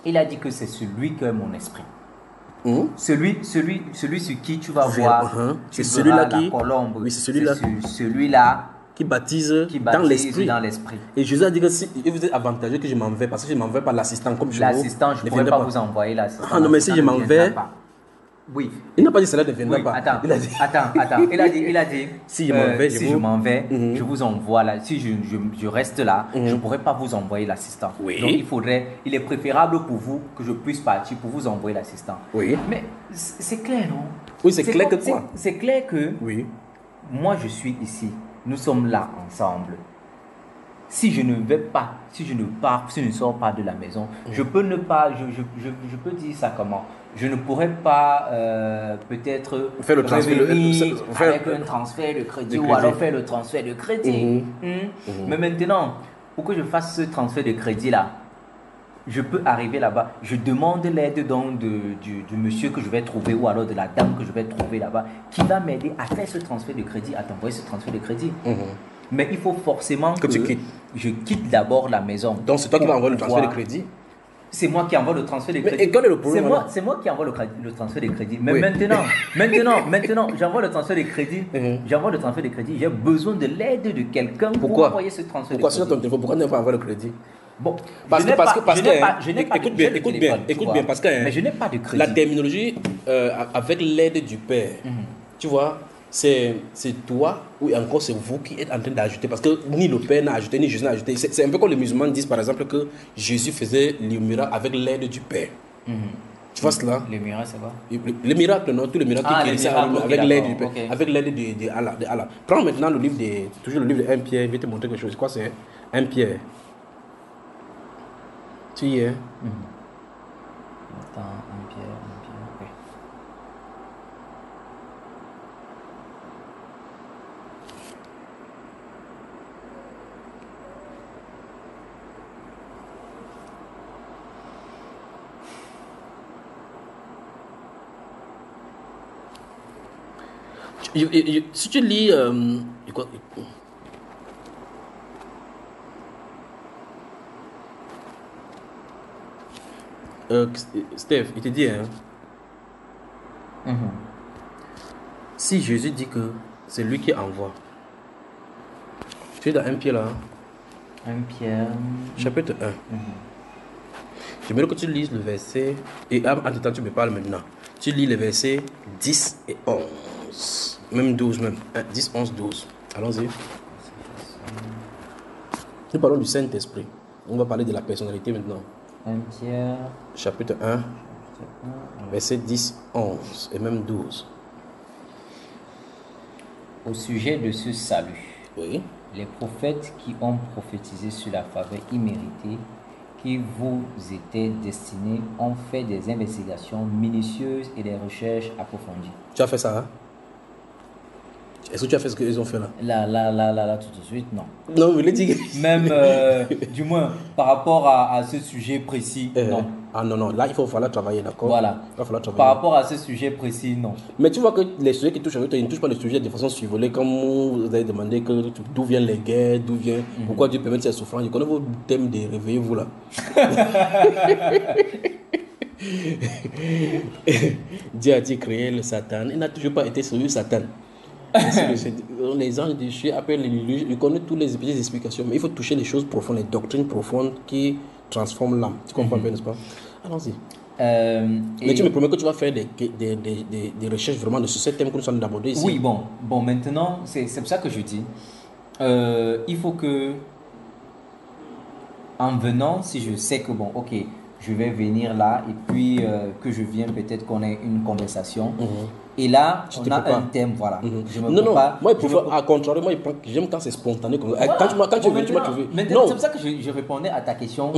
Il a dit que c'est celui qui est mon esprit. Celui sur qui tu vas voir. C'est celui-là qui. Colombe. Oui, c'est celui-là. Celui-là qui baptise dans l'esprit. Et Jésus a dit que si vous êtes avantageux que je m'en vais, parce que je ne m'en vais pas l'assistant comme je l'assistant, je ne pourrais pas vous envoyer l'assistant. Ah non, mais si je m'en vais. Oui. Il n'a pas dit cela ne viendra pas. Attends. Il a dit si je m'en vais, je vous envoie là. Si je reste là, je ne pourrais pas vous envoyer l'assistant. Oui. Donc il est préférable pour vous que je puisse partir pour vous envoyer l'assistant. Oui. Mais c'est clair, non? Oui, c'est clair que quoi? C'est clair que oui. Moi je suis ici. Nous sommes là ensemble. Si je ne vais pas, si je ne sors pas de la maison, je peux ne pas, je peux dire ça comment? Je ne pourrais pas peut-être faire le transfert avec un transfert de crédit ou alors faire le transfert de crédit. Mais maintenant, pour que je fasse ce transfert de crédit là, je peux arriver là-bas, je demande l'aide donc du monsieur que je vais trouver ou alors de la dame que je vais trouver là-bas qui va m'aider à faire ce transfert de crédit, à t'envoyer ce transfert de crédit. Mais il faut forcément que je quitte d'abord la maison. Donc c'est toi qui vas envoyer le transfert de crédit? C'est moi qui envoie le transfert de crédit. Mais quel est le problème? C'est moi qui envoie le transfert de crédit. Mais maintenant, j'envoie le transfert de crédit. J'envoie le transfert de crédit. J'ai besoin de l'aide de quelqu'un pour envoyer ce transfert de crédit. Pourquoi sur ton téléphone? Pourquoi ne pas envoyer le crédit? Bon, parce que écoute bien, parce que mais je n'ai pas de crédit. La terminologie avec l'aide du père, tu vois, c'est toi ou encore c'est vous qui êtes en train d'ajouter, parce que ni le père n'a ajouté ni Jésus n'a ajouté. C'est un peu comme les musulmans disent par exemple que Jésus faisait les miracles avec l'aide du père. Tu vois cela? Les miracles, c'est quoi? Les miracles, non, tous les miracles qui réalisent avec l'aide du père, avec l'aide de Allah. Prends maintenant le livre toujours le livre de 1 Pierre, je vais te montrer quelque chose. Quoi, c'est 1 Pierre. Tu y es? Attends, un Pierre, ok. Si tu lis... Steph, il te dit, si Jésus dit que c'est lui qui envoie, tu es dans 1 Pierre là? 1 Pierre... Chapitre 1. J'aimerais que tu lises le verset, et en tout temps tu me parles maintenant. Tu lis les versets 10 et 11, même 12 même, 10, 11, 12. Allons-y. Nous parlons du Saint-Esprit. On va parler de la personnalité maintenant. 1 Pierre... Chapitre 1, verset 10, 11 et même 12. Au sujet de ce salut, Oui. les prophètes qui ont prophétisé sur la faveur imméritée qui vous était destinée ont fait des investigations minutieuses et des recherches approfondies. Tu as fait ça, hein? Est-ce que tu as fait ce qu'ils ont fait là? Là, tout de suite, non. Non, mais dit. Même, du moins, par rapport à ce sujet précis, non. Ah non, là, il faut falloir travailler, d'accord? Voilà. Il va falloir travailler. Par rapport à ce sujet précis, non. Mais tu vois que les sujets qui touchent à eux, ils ne touchent pas les sujets de façon suivie. Comme vous avez demandé d'où viennent les guerres, pourquoi Dieu permet ces souffrances. Je connais vos thèmes de réveillez-vous là. Dieu a-t-il créé le Satan? Il n'a toujours pas été sur le Satan. Les anges de Dieu appellent ils connaissent toutes les petites explications, mais il faut toucher les choses profondes, les doctrines profondes qui transforment l'âme. Tu comprends bien, n'est-ce pas? Allons-y. Mais tu me promets que tu vas faire des recherches vraiment sur ce thème que nous sommes abordés ici. Oui, bon maintenant, c'est pour ça que je dis, il faut que, en venant, si je sais que, bon, ok, je vais venir là, et puis que je viens peut-être qu'on ait une conversation, et là, on a un thème, voilà. Je me non, pas, moi, à contrario, moi, j'aime quand c'est spontané. Comme... Voilà. Quand tu veux, tu m'as trouvé. Maintenant, c'est pour ça que je répondais à ta question,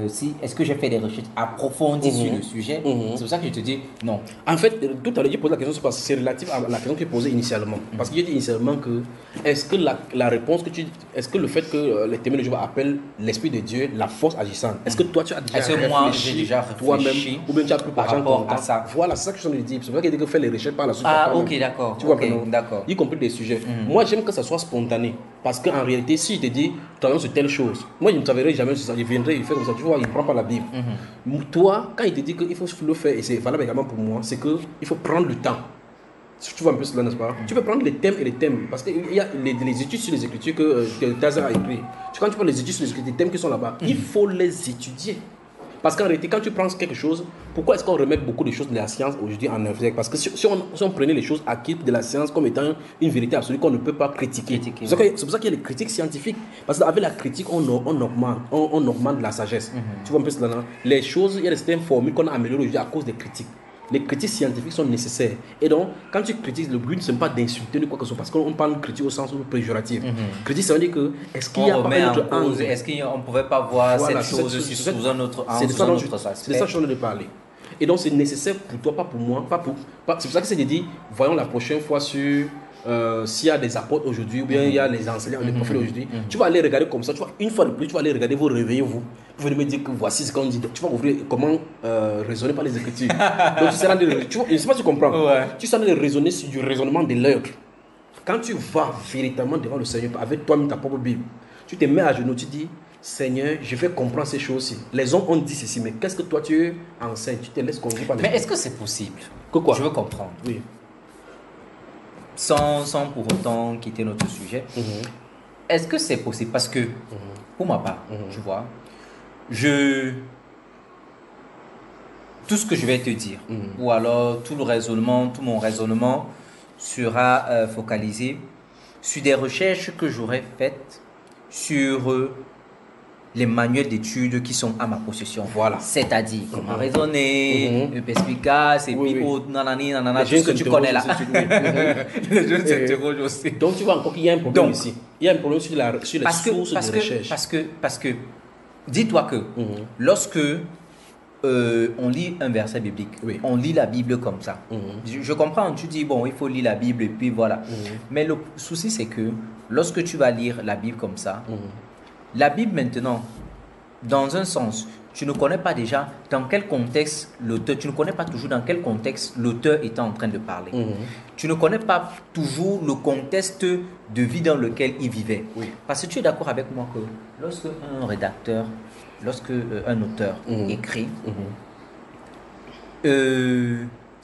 si est-ce que j'ai fait des recherches approfondies sur le sujet. C'est pour ça que je te dis non. En fait, tout à l'heure, j'ai posé la question parce que c'est relatif à la question que j'ai posée initialement. Parce que j'ai dit initialement que est-ce que la réponse que est-ce que le fait que les témoins de Jéhovah appellent l'Esprit de Dieu la force agissante, est-ce que toi tu as déjà réfléchi toi-même ou bien tu as pris par rapport à ça? Voilà, c'est ça que je suis en train de dire. C'est pour ça qu'il dit que faire les recherches par la suite. Ah, ok, d'accord. Tu vois, d'accord. Y compris des sujets. Moi, j'aime que ça soit spontané. Parce qu'en réalité, si je te dis, tendance sur telle chose, moi, je ne travaillerai jamais sur ça. Je viendrai, il fait comme ça. Tu vois, il ne prend pas la Bible. Toi, quand il te dit qu'il faut le faire, et c'est valable également pour moi, c'est qu'il faut prendre le temps. Tu vois un peu cela, n'est-ce pas? Tu peux prendre les thèmes et les thèmes. Parce qu'il y a les études sur les Écritures que Taza a écrit. Quand tu prends les études sur les Écritures, les thèmes qui sont là-bas, il faut les étudier. Parce qu'en réalité, quand tu prends quelque chose, pourquoi est-ce qu'on remet beaucoup de choses de la science aujourd'hui en influence? Parce que si on prenait les choses acquises de la science comme étant une vérité absolue qu'on ne peut pas critiquer. C'est pour ça qu'il y a les critiques scientifiques. Parce qu'avec la critique, on augmente la sagesse. Tu vois un peu cela, non? Les choses, il y a certaines formules qu'on a améliorées aujourd'hui à cause des critiques. Les critiques scientifiques sont nécessaires. Et donc, quand tu critiques, le but, ce n'est pas d'insulter ou quoi que ce soit, parce qu'on parle de critique au sens péjoratif. Critique, ça veut dire que, est-ce qu'il y a pas un autre angle? Est-ce qu'on ne pouvait pas voir cette chose sous un autre angle, sous un autre aspect? C'est de ça que je suis en train de parler. Et donc, c'est nécessaire pour toi, pas pour moi. C'est pour ça que c'est dit, voyons la prochaine fois sur s'il y a des apôtres aujourd'hui, ou bien il y a les enseignants, les prophètes aujourd'hui, tu vas aller regarder comme ça, tu vois, une fois de plus, tu vas aller regarder, vous réveillez vous. Vous venez me dire que voici ce qu'on dit. Tu vas ouvrir comment raisonner par les Écritures. Donc tu seras, tu vois, je ne sais pas si tu comprends. Ouais. Tu seras de raisonner sur du raisonnement de l'œuvre. Quand tu vas véritablement devant le Seigneur, avec toi-même ta propre Bible, tu te mets à genoux, tu dis, Seigneur, je vais comprendre ces choses-ci. Les hommes ont dit ceci, mais qu'est-ce que toi tu enseignes? Tu te laisses conduire par les Mais hommes. est-ce que c'est possible? Que quoi? Je veux comprendre. Oui. Sans pour autant quitter notre sujet. Est-ce que c'est possible? Parce que, pour ma part, tu vois, tout ce que je vais te dire, ou alors tout mon raisonnement sera focalisé sur des recherches que j'aurais faites sur les manuels d'études qui sont à ma possession. Voilà. C'est-à-dire comment raisonner, perspicace, et puis autres, nanani, nanana, tout ce que tu connais là. Les jeunes s'interrogent aussi. Donc tu vois encore qu'il y a un problème ici. Il y a un problème sur les sources de recherche. Parce que dis-toi que lorsque on lit un verset biblique, on lit la Bible comme ça. Je comprends, tu dis, bon, il faut lire la Bible et puis voilà. Mais le souci, c'est que lorsque tu vas lire la Bible comme ça, la Bible maintenant, dans un sens, tu ne connais pas déjà dans quel contexte l'auteur, tu ne connais pas toujours dans quel contexte l'auteur était en train de parler. Tu ne connais pas toujours le contexte de vie dans lequel il vivait. Parce que tu es d'accord avec moi que lorsque un rédacteur, lorsque un auteur écrit,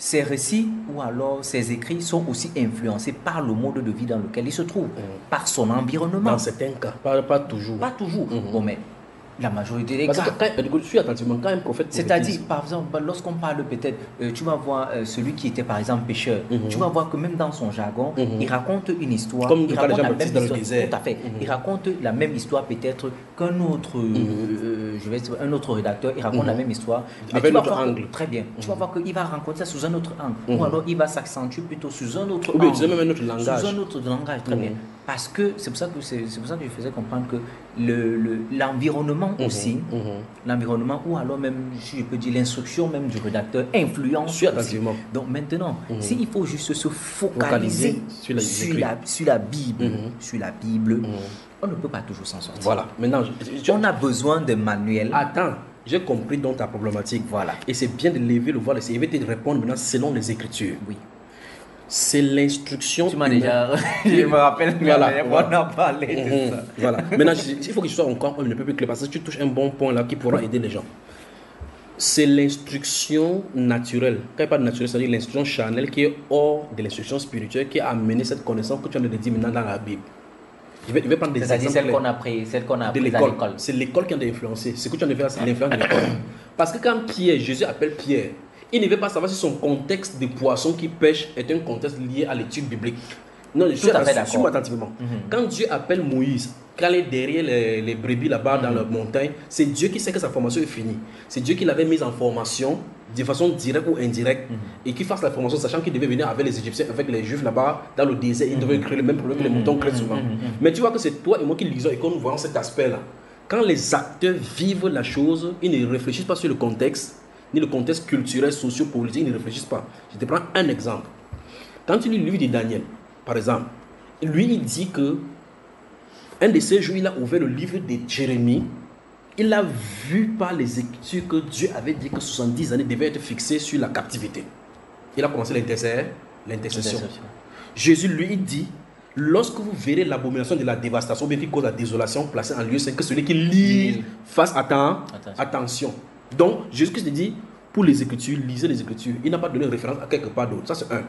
ses récits ou alors ses écrits sont aussi influencés par le mode de vie dans lequel il se trouve, par son environnement. Dans certains cas, pas toujours. Pas toujours. Bon, mais la majorité des Parce cas. que je suis attentivement quand un prophète. C'est-à-dire, par exemple, lorsqu'on parle peut-être, tu vas voir celui qui était par exemple pêcheur, tu vas voir que même dans son jargon, il raconte une histoire. Comme il raconte raconte la même dans le histoire. désert. Tout à fait. Il raconte la même histoire peut-être qu'un autre, un autre rédacteur, il raconte la même histoire. Mais avec tu vas notre voir que- angle. Très bien. Tu vas voir qu'il va raconter ça sous un autre angle. Ou alors il va s'accentuer plutôt sous un autre Ou bien angle. utiliser même un autre langage. Sous un autre langage, très bien. Parce que c'est pour ça que je faisais comprendre que l'environnement aussi, l'environnement ou alors même, si je peux dire, l'instruction même du rédacteur influence. Suis attentivement. Aussi. Donc maintenant, s'il faut juste se focaliser sur la Bible, on ne peut pas toujours s'en sortir. Voilà. Maintenant, On a besoin de manuels. Attends, j'ai compris donc ta problématique. Voilà. Et c'est bien de lever le voile. Je vais te répondre maintenant selon les Écritures. Oui. C'est l'instruction. Tu m'as déjà. Je me rappelle, Voilà, on voilà. a parlé de ça. Voilà. Maintenant, il faut que je sois encore un peu plus clair parce que tu touches un bon point là qui pourra aider les gens. C'est l'instruction naturelle. Quand il parle de naturelle, c'est-à-dire l'instruction charnelle qui est hors de l'instruction spirituelle qui a amené cette connaissance que tu viens de dire maintenant dans la Bible. Je vais prendre des exemples. C'est-à-dire celle qu'on a de apprise à l'école. l'école. C'est l'école qui a influencé. Ce que tu viens de faire, c'est l'influence de l'école. Parce que quand Jésus appelle Pierre, il ne veut pas savoir si son contexte de poisson qui pêche est un contexte lié à l'étude biblique. Non, je suis suis-moi attentivement. Quand Dieu appelle Moïse, quand il est derrière les brebis là-bas dans la montagne, c'est Dieu qui sait que sa formation est finie. C'est Dieu qui l'avait mise en formation de façon directe ou indirecte et qui fasse la formation, sachant qu'il devait venir avec les Égyptiens, avec les Juifs là-bas dans le désert. Il devait créer le même problème que les moutons créent souvent. Mais tu vois que c'est toi et moi qui lisons et que nous voyons cet aspect-là. Quand les acteurs vivent la chose, ils ne réfléchissent pas sur le contexte, ni le contexte culturel, socio-politique, ils ne réfléchissent pas. Je te prends un exemple. Quand tu lis le livre de Daniel, par exemple, lui, il dit que un de ces jours, il a ouvert le livre de Jérémie. Il a vu par les Écritures que Dieu avait dit que 70 années devaient être fixées sur la captivité. Il a commencé l'intercession. Jésus, lui, il dit, lorsque vous verrez l'abomination de la dévastation, bien qui cause la désolation, placée en lieu, c'est que celui qui lit fasse attention. Donc, Jésus-Christ dit, pour les Écritures, lisez les Écritures. Il n'a pas donné référence à quelque part d'autre. Ça, c'est un.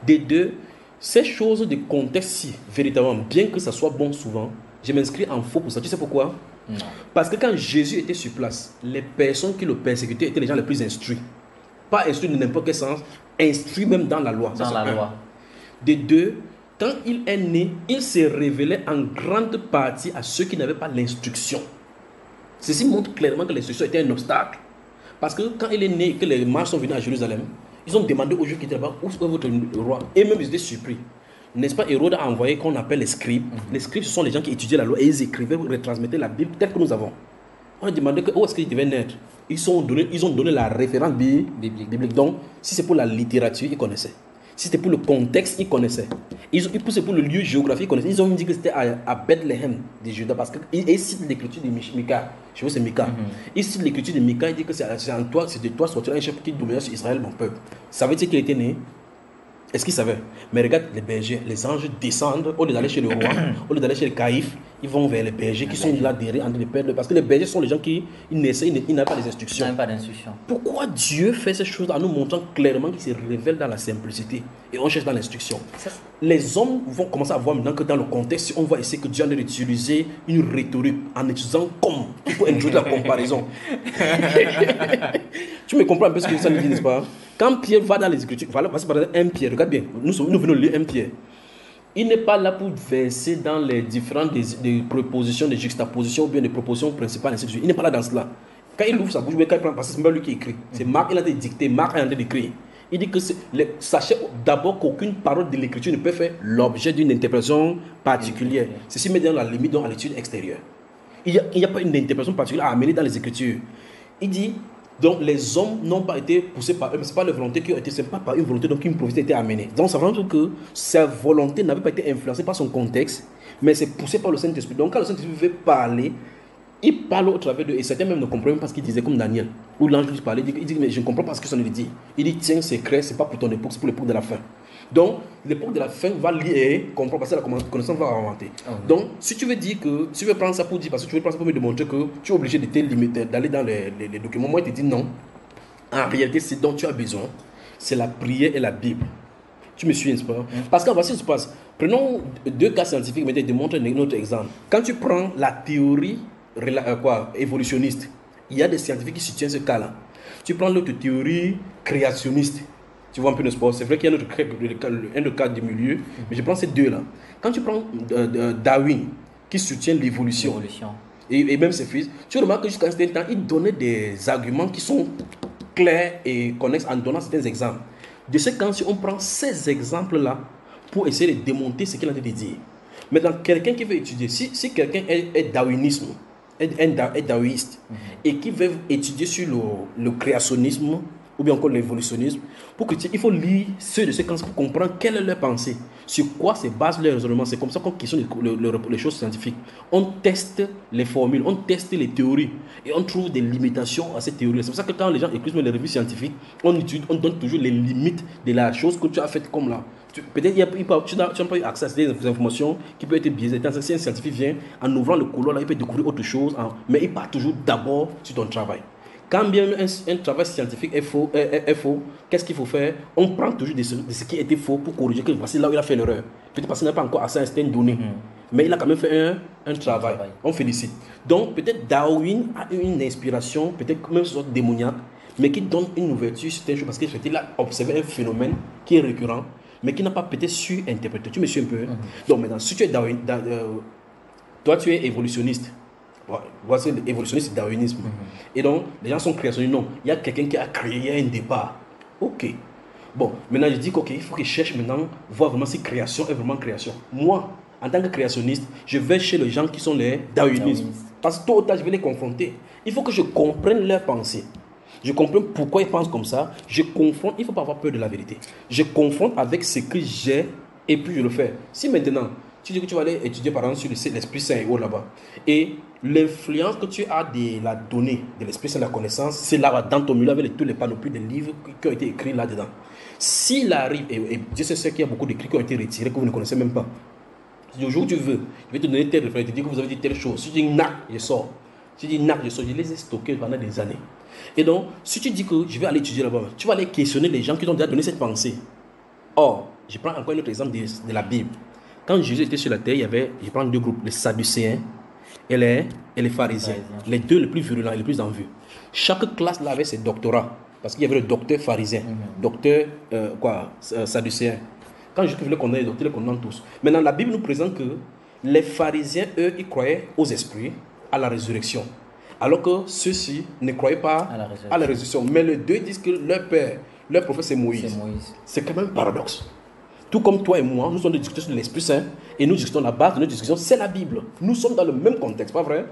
Des deux, ces choses de contexte-ci, véritablement, bien que ça soit bon souvent, je m'inscris en faux pour ça. Tu sais pourquoi? Non. Parce que quand Jésus était sur place, les personnes qui le persécutaient étaient les gens les plus instruits. Pas instruits de n'importe quel sens, instruits même dans la loi. Dans la loi. Des deux, quand il est né, il s'est révélé en grande partie à ceux qui n'avaient pas l'instruction. Ceci montre clairement que l'instruction était un obstacle. Parce que quand il est né et que les mages sont venus à Jérusalem, ils ont demandé aux Juifs qui étaient là-bas, où est votre roi? Et même ils étaient surpris. N'est-ce pas, Hérode a envoyé qu'on appelle les scribes. Les scribes, ce sont les gens qui étudiaient la loi et ils écrivaient, retransmettaient la Bible telle que nous avons. On a demandé où est-ce qu'ils devaient naître. Ils ont donné la référence biblique. Donc, si c'est pour la littérature, ils connaissaient. Si c'était pour le contexte, ils connaissaient. Ils poussaient pour le lieu géographique, ils connaissaient. Ils ont dit que c'était à Bethléem des Judas parce qu'ils citent l'écriture de Mika. Je vois c'est Mika. Ils citent l'écriture de Mika, ils disent que c'est de toi sortira un chef qui dominera sur Israël, mon peuple. Ça veut dire qu'il était né. Est-ce qu'ils savaient? Mais regarde les bergers, les anges descendent, au lieu d'aller chez le roi, au lieu d'aller chez le caïphe, ils vont vers les bergers qui sont là derrière entre les pères. Parce que les bergers sont les gens qui ils n'ont pas les instructions. Pourquoi Dieu fait ces choses en nous montrant clairement qu'il se révèle dans la simplicité et on cherche dans l'instruction? Les hommes vont commencer à voir maintenant que dans le contexte, on va essayer que Dieu a utilisé une rhétorique en utilisant comme il faut introduire la comparaison. Tu me comprends un peu ce que ça nous dit, n'est-ce pas? Quand Pierre va dans les Écritures, voilà, par exemple, un Pierre, regarde bien, nous venons lire un Pierre. Il n'est pas là pour verser dans les différentes des propositions, des juxtapositions ou bien des propositions principales, ainsi de suite. Il n'est pas là dans cela. Quand il ouvre sa bouche, quand il prend, parce que c'est même lui qui écrit. C'est Marc, il a été dicté, Marc est en train d'écrire. Il dit que sachez d'abord qu'aucune parole de l'écriture ne peut faire l'objet d'une interprétation particulière. Ceci met dans la limite à l'étude extérieure. Il n'y a pas une interprétation particulière à amener dans les Écritures. Il dit, donc les hommes n'ont pas été poussés par eux, mais ce n'est pas leur volonté qui a été, c'est pas par une volonté, donc une prophétie a été amenée. Donc ça veut dire que sa volonté n'avait pas été influencée par son contexte, mais c'est poussé par le Saint-Esprit. Donc quand le Saint-Esprit veut parler, il parle au travers de... Et certains même ne comprennent pas ce qu'il disait, comme Daniel, où l'ange lui parlait, il dit, mais je ne comprends pas ce que ça lui dit. Il dit, tiens, c'est clair, ce n'est pas pour ton époque, c'est pour l'époque de la fin. Donc, l'époque de la fin va lier, comprendre, parce que la connaissance va augmenter. Donc, si tu veux dire que, si tu veux prendre ça pour dire, parce que tu veux prendre ça pour me démontrer que tu es obligé de te limiter, d'aller dans les documents, moi, je te dis non. En réalité, ce dont tu as besoin, c'est la prière et la Bible. Tu me suis, n'est-ce pas? Parce que voici ce qui se passe. Prenons deux cas scientifiques, mais je te montre un autre exemple. Quand tu prends la théorie évolutionniste, il y a des scientifiques qui soutiennent ce cas-là. Tu prends l'autre théorie créationniste. Tu vois un peu le sport. C'est vrai qu'il y a un autre cas du milieu, mais je prends ces deux-là. Quand tu prends Darwin, qui soutient l'évolution, et même ses fils, tu remarques que jusqu'à un certain temps, il donnait des arguments qui sont clairs et connexes en donnant certains exemples. De ce cas, si on prend ces exemples-là pour essayer de démonter ce qu'il a dit de dire. Maintenant, quelqu'un qui veut étudier, si quelqu'un est darwinisme, est darwiniste, et qui veut étudier sur le créationnisme, ou bien encore l'évolutionnisme, il faut lire ceux de ces camps pour comprendre quelle est leur pensée, sur quoi se basent leurs raisonnements. C'est comme ça qu'on questionne les choses scientifiques. On teste les formules, on teste les théories, et on trouve des limitations à ces théories. C'est pour ça que quand les gens écrivent les revues scientifiques, on donne toujours les limites de la chose que tu as faite comme là. Peut-être tu n'as pas eu accès à des informations qui peuvent être biaisées. Si un scientifique vient, en ouvrant le couloir, là, il peut découvrir autre chose, mais il part toujours d'abord sur ton travail. Quand bien un travail scientifique est faux, qu'est-ce qu'il faut faire? On prend toujours de ce qui était faux pour corriger que voici là où il a fait l'erreur. Peut-être parce qu'il n'a pas encore accès à certaines données. Mais il a quand même fait un travail. On félicite. Donc peut-être Darwin a eu une inspiration, peut-être même une sorte démoniaque, mais qui donne une ouverture sur certaines choses parce qu'il a observé un phénomène qui est récurrent, mais qui n'a pas peut-être su interpréter. Tu me suis un peu? Donc maintenant, si tu es toi tu es évolutionniste. Voici l'évolutionniste, c'est darwinisme. Et donc, les gens sont créationnistes. Non, il y a quelqu'un qui a créé un départ. Ok. Bon, maintenant je dis qu'il faut que je cherche maintenant, voir vraiment si création est vraiment création. Moi, en tant que créationniste, je vais chez les gens qui sont les darwinistes. Parce que tôt ou tard, je vais les confronter. Il faut que je comprenne leur pensée. Je comprends pourquoi ils pensent comme ça. Je confronte, il ne faut pas avoir peur de la vérité. Je confronte avec ce que j'ai et puis je le fais. Si maintenant, tu dis que tu vas aller étudier par exemple sur l'Esprit Saint et autres là-bas, et l'influence que tu as de la donnée, de l'Esprit Saint, de la connaissance, c'est là dans ton milieu avec tous les panoplies de livres qui ont été écrits là-dedans. S'il arrive, et Dieu sait qu'il y a beaucoup d'écrits qui ont été retirés que vous ne connaissez même pas. Le jour où tu veux, je vais te donner telle référence, je te dis que vous avez dit telle chose. Si tu dis nac, je sors. Si tu dis nac, je sors. Je les ai stockés pendant des années. Et donc, si tu dis que je vais aller étudier là-bas, tu vas aller questionner les gens qui t'ont déjà donné cette pensée. Or, je prends encore un autre exemple de la Bible. Quand Jésus était sur la terre, je prends deux groupes, les Sadducéens et les pharisiens. Les deux les plus virulents et les plus en vue. Chaque classe là avait ses doctorats. Parce qu'il y avait le docteur pharisien, docteur sadducéen. Quand Jésus voulait qu'on ait les docteurs, ils les condamnent tous. Maintenant, la Bible nous présente que les pharisiens, eux, ils croyaient aux esprits, à la résurrection. Alors que ceux-ci ne croyaient pas à la résurrection. Mais les deux disent que leur père, leur prophète, c'est Moïse. C'est quand même un paradoxe. Tout comme toi et moi, nous sommes des discussions sur l'Esprit Saint et nous discutons la base de notre discussion, c'est la Bible. Nous sommes dans le même contexte, pas vrai?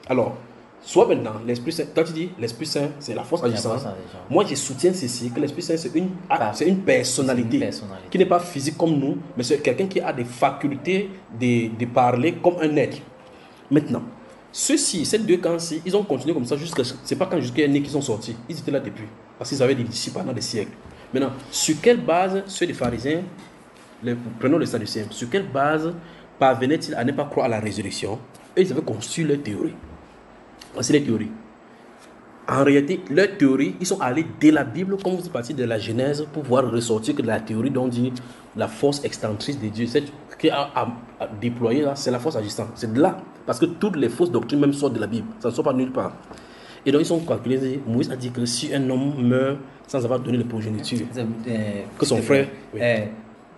Alors, Soit maintenant, l'Esprit Saint, toi tu dis l'Esprit Saint, c'est la force agissante. Moi, je soutiens ceci, que l'Esprit Saint, c'est une personnalité qui n'est pas physique comme nous, mais c'est quelqu'un qui a des facultés de parler comme un être. Maintenant, ces deux camps-ci, ils ont continué comme ça c'est pas quand jusqu'à né qu'ils sont sortis. Ils étaient là depuis, parce qu'ils avaient des disciples pendant des siècles. Maintenant, sur quelle base ceux des pharisiens, prenons les Sadducéens, sur quelle base parvenaient-ils à ne pas croire à la résurrection? Et ils avaient construit leur théorie. Voici les théories. En réalité, leurs théories, ils sont allés dès la Bible, comme vous êtes parti de la Genèse, pour pouvoir ressortir que la théorie dont dit la force extinctrice de Dieu, cette qui a déployé là, c'est la force agissante. C'est de là. Parce que toutes les fausses doctrines même sortent de la Bible. Ça ne sort pas nulle part. Et donc ils sont calculés. Moïse a dit que si un homme meurt sans avoir donné de progéniture, que son frère... Oui.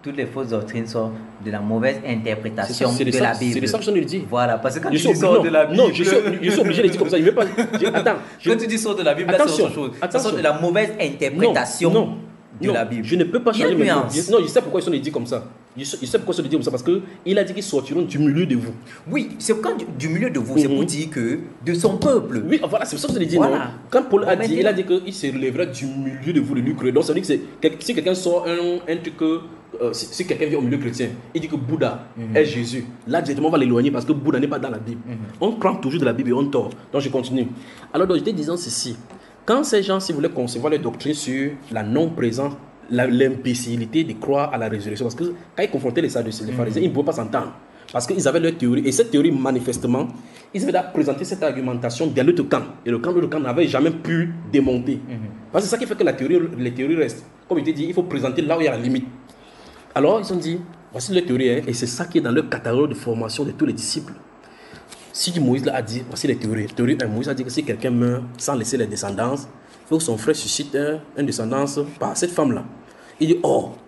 Toutes les fausses doctrines sont de la mauvaise interprétation de la Bible. C'est de ça que je le dis. Voilà, parce que quand tu dis sort de la Bible... Non, je suis obligé de dire comme ça. Attends. Quand tu dis sort de la Bible, là, c'est autre chose. Ça sort de la mauvaise interprétation de la Bible. Je ne peux pas changer mes mots. Non, je sais pourquoi ils sont dit comme ça. Je sais pourquoi ils sont dit comme ça. Parce qu'il a dit qu'ils sortiront du milieu de vous. Oui, c'est quand du milieu de vous, c'est pour dire que de son peuple. Oui, voilà, c'est ça que je l'ai dit. Voilà. Non. Quand Paul a dit, il a dit qu'il se relèverait du milieu de vous, de lui créer. Donc ça veut dire que si quelqu'un sort un truc que... si quelqu'un vient au milieu chrétien, il dit que Bouddha est Jésus. Là, directement, on va l'éloigner parce que Bouddha n'est pas dans la Bible. On prend toujours de la Bible et on tord. Donc, je continue. Alors, donc, j'étais disant ceci. Quand ces gens, si vous voulez concevoir les doctrines sur la non-présence, l'imbécilité de croire à la résurrection, parce que quand ils confrontaient les Sadducéens, les pharisiens, ils ne pouvaient pas s'entendre. Parce qu'ils avaient leur théorie. Et cette théorie, manifestement, ils avaient présenté cette argumentation dans l'autre camp. Et le camp de l'autre camp n'avait jamais pu démonter. Parce que c'est ça qui fait que les théories restent. Comme il était dit, il faut présenter là où il y a la limite. Alors, ils ont dit, voici leur théorie, et c'est ça qui est dans le catalogue de formation de tous les disciples. Si Moïse a dit, voici les théories. Théorie 1, Moïse a dit que si quelqu'un meurt sans laisser les descendances, il faut que son frère suscite une descendance par cette femme-là. Il dit,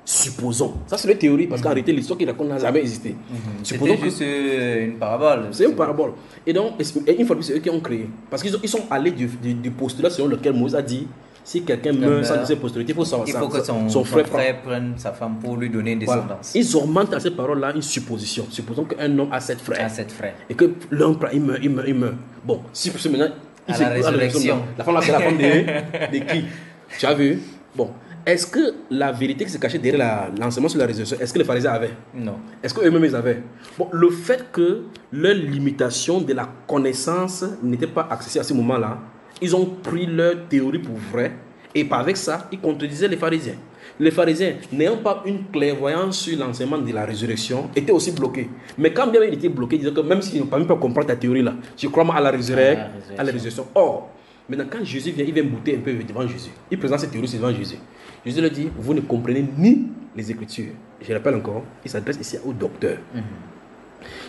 supposons. Ça, c'est la théorie, parce qu'en réalité, l'histoire qu'il raconte n'a jamais existé. C'était juste une parabole. C'est une parabole. Et donc, une fois de plus, c'est eux qui ont créé. Parce qu'ils sont allés du postulat selon lequel Moïse a dit, si quelqu'un meurt sans laisser postérité, il faut que son frère prenne sa femme pour lui donner une descendance. Voilà. Ils augmentent à cette parole-là une supposition. Supposons qu'un homme a 7 frères. Et que l'un, il meurt. Bon, si pour ce maintenant, à la résurrection. La femme là, c'est la femme de qui? Tu as vu? Bon. Est-ce que la vérité qui se cachait derrière l'enseignement sur la résurrection, est-ce que les pharisiens avaient? Non. Est-ce qu'eux-mêmes ils avaient? Bon, le fait que leur limitation de la connaissance n'était pas accessible à ce moment-là, ils ont pris leur théorie pour vrai, et avec ça, ils contredisaient les pharisiens. Les pharisiens, n'ayant pas une clairvoyance sur l'enseignement de la résurrection, étaient aussi bloqués. Mais quand bien ils étaient bloqués, ils disaient que même s'ils n'ont pas même pas comprendre ta théorie là, je crois à la résurrection. Or, maintenant quand Jésus vient, il vient bouter un peu devant Jésus. Il présente cette théorie devant Jésus. Jésus leur dit, vous ne comprenez ni les Écritures. Je rappelle encore, il s'adresse ici au docteur.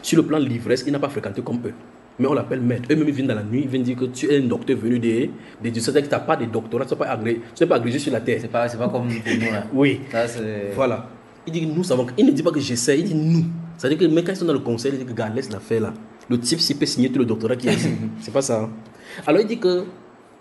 Sur le plan de l'ivresse, il n'a pas fréquenté comme eux. Mais on l'appelle maître. Eux-mêmes viennent dans la nuit, ils viennent dire que tu es un docteur venu des dieux. C'est-à-dire que tu n'as pas de doctorat, tu n'es pas agrégé sur la terre. C'est pas comme pour nous là. Oui. Ça, voilà. Il dit que nous savons. Il ne dit pas que j'essaie, il dit nous. C'est-à-dire que même quand ils sont dans le conseil, il dit que regarde, laisse l'affaire là. Le type, s'il peut signer tout le doctorat qui est ici. C'est pas ça. Hein? Alors il dit que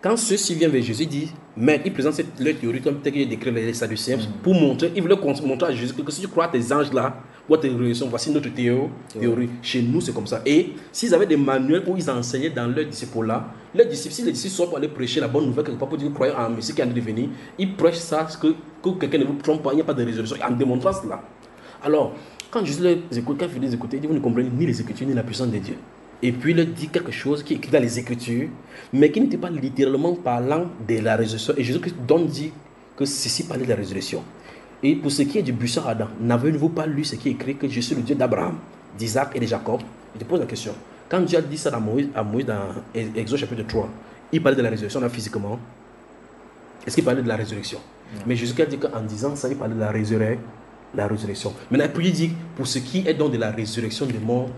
quand ceux-ci viennent vers Jésus, il dit, mais il présente leur théorie comme tel qu'il décrit les Sadducéens pour montrer, il voulait montrer à Jésus que si tu crois à tes anges là, ou à tes réactions, voici notre théorie. Chez nous, c'est comme ça. Et s'ils avaient des manuels où ils enseignaient dans leurs disciples là, leurs disciples, si les disciples sortent pour aller prêcher la bonne nouvelle, quelque part pour dire croyez en Messie qui est en train de venir, ils prêchent ça, que quelqu'un ne vous trompe pas, il n'y a pas de résurrection, en démontrant cela. Alors, quand Jésus les écoute, quand il les écoute, il dit, vous ne comprenez ni les Écritures ni la puissance de Dieu. Et puis il leur dit quelque chose qui est écrit dans les Écritures, mais qui n'était pas littéralement parlant de la résurrection. Et Jésus-Christ dit que ceci parlait de la résurrection. Et pour ce qui est du buisson Adam, n'avez-vous pas lu ce qui est écrit que je suis le Dieu d'Abraham, d'Isaac et de Jacob? Je te pose la question. Quand Dieu a dit ça à Moïse dans Exode chapitre 3, il parlait de la résurrection là physiquement. Est-ce qu'il parlait de la résurrection? Mais Jésus a dit qu'en disant ça, il parlait de la résurrection. Maintenant, puis il dit, pour ce qui est donc de la résurrection des morts,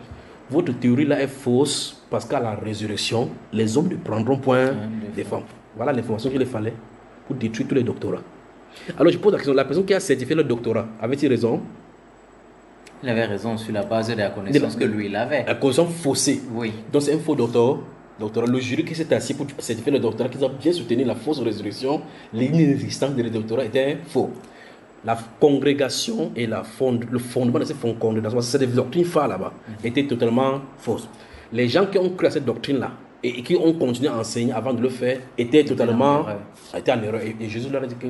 votre théorie là est fausse parce qu'à la résurrection, les hommes ne prendront point des femmes. Voilà l'information qu'il fallait pour détruire tous les doctorats. Alors je pose la question, la personne qui a certifié le doctorat, avait-il raison? Il avait raison sur la base de la connaissance que lui il avait. La connaissance faussée. Oui. Donc c'est un faux doctorat. Le jury qui s'est assis pour certifier le doctorat, qui a bien soutenu la fausse résurrection, l'inexistence du doctorat était faux. La congrégation et le fondement de cette congrégation, c'est des doctrines phares là-bas, étaient totalement fausses. Les gens qui ont cru à cette doctrine-là et qui ont continué à enseigner avant de le faire étaient totalement en erreur. Et Jésus leur a dit que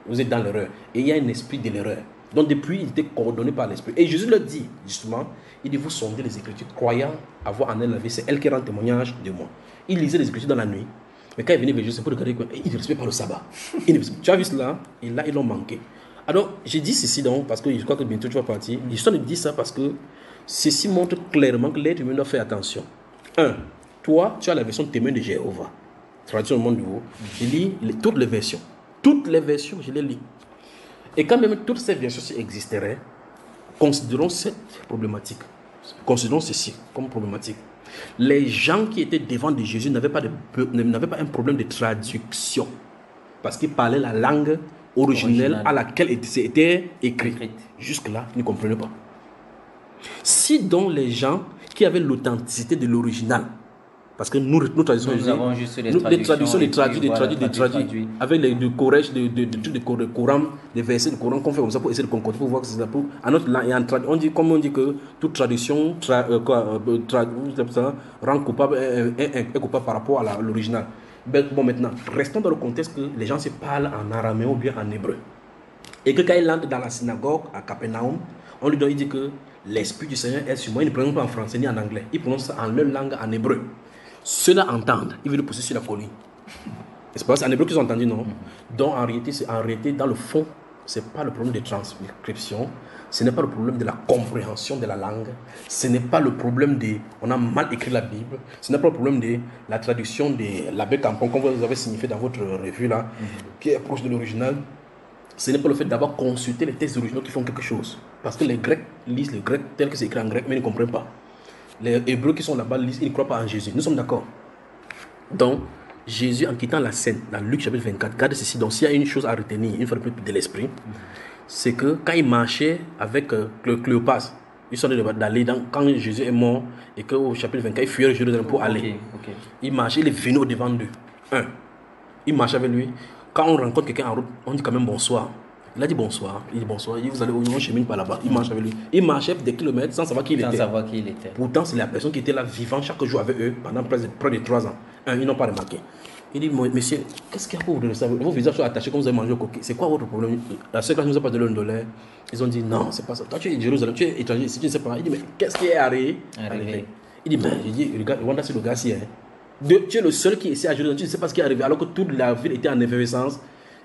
vous êtes dans l'erreur. Et il y a un esprit de l'erreur. Donc depuis, ils étaient coordonnés par l'esprit. Et Jésus leur dit, justement, il dit, vous sondez les Écritures, croyant avoir en elle la vie, c'est elle qui rend témoignage de moi. Il lisait les Écritures dans la nuit. Mais quand il venait vers Jésus, c'est pour regarder quoi. Il ne respecte pas le sabbat. Tu as vu cela? Et là, ils l'ont manqué. Alors, j'ai dit ceci donc, parce que je crois que bientôt tu vas partir. Je suis en train de dire ça parce que ceci montre clairement que l'être humain doit faire attention. Toi, tu as la version témoin de Jéhovah. Traduction au monde nouveau. Je lis toutes les versions. Toutes les versions, je les lis. Et quand même toutes ces versions existeraient, considérons cette problématique. Considérons ceci comme problématique. Les gens qui étaient devant de Jésus n'avaient pas un problème de traduction. Parce qu'ils parlaient la langue originelle à laquelle c'était écrit. Jusque-là, ils ne comprenaient pas. Si donc les gens qui avaient l'authenticité de l'original, parce que nous traduisons, nous avons juste des traduits, avec des corèges, des trucs de Coran, des versets de Coran qu'on fait comme ça pour essayer de concorder, pour voir que c'est ça. À notre langue, on dit que toute traduction rend coupable, est coupable par rapport à l'original. Bon, maintenant, restons dans le contexte que les gens se parlent en araméen ou bien en hébreu. Et que quand il entre dans la synagogue à Capernaum, on lui dit que l'Esprit du Seigneur est sur moi. Il ne prononce pas en français ni en anglais. Il prononce en leur langue, en hébreu. Ceux-là entendent. Ils veulent le pousser sur la colline. C'est pas en hébreu qu'ils ont entendu, non? Donc en réalité, dans le fond, ce n'est pas le problème de transcription. Ce n'est pas le problème de la compréhension de la langue. Ce n'est pas le problème de... On a mal écrit la Bible. Ce n'est pas le problème de la traduction de l'abbé Campon, comme vous avez signifié dans votre revue, là, qui est proche de l'original. Ce n'est pas le fait d'avoir consulté les textes originaux qui font quelque chose. Parce que les Grecs lisent le grec tel que c'est écrit en grec, mais ils ne comprennent pas. Les Hébreux qui sont là-bas lisent, ils ne croient pas en Jésus. Nous sommes d'accord. Donc, Jésus, en quittant la scène, dans Luc chapitre 24, regardez ceci. Donc, s'il y a une chose à retenir, une fois de plus de l'esprit, c'est que quand il marchait avec Cléopas, ils sont d'aller quand Jésus est mort et qu'au chapitre 24, il fuyait Jérusalem pour aller. Il marchait, il est venu au devant d'eux. Il marchait avec lui. Quand on rencontre quelqu'un en route, on dit quand même bonsoir. Il a dit bonsoir. Il dit bonsoir. Vous allez on chemine par là-bas. Il marche avec lui. Il marchait des kilomètres sans savoir qui il était. Pourtant, c'est la personne qui était là vivant chaque jour avec eux pendant près de 3 ans. Ils n'ont pas remarqué. Il dit, monsieur, qu'est-ce qu'il y a pour vous de ça? Vos visages sont attachés comme vous avez mangé au coquille. C'est quoi votre problème? La seule classe ne nous a pas donné $1. Ils ont dit, non, c'est pas ça. Toi, tu es Jérusalem, tu es étranger, si tu ne sais pas. Il dit, mais qu'est-ce qui est arrivé? Il dit, ben, regarde, Rwanda, c'est le gars ci. Tu es le seul qui est ici à Jérusalem, tu ne sais pas ce qui est arrivé, alors que toute la ville était en effervescence.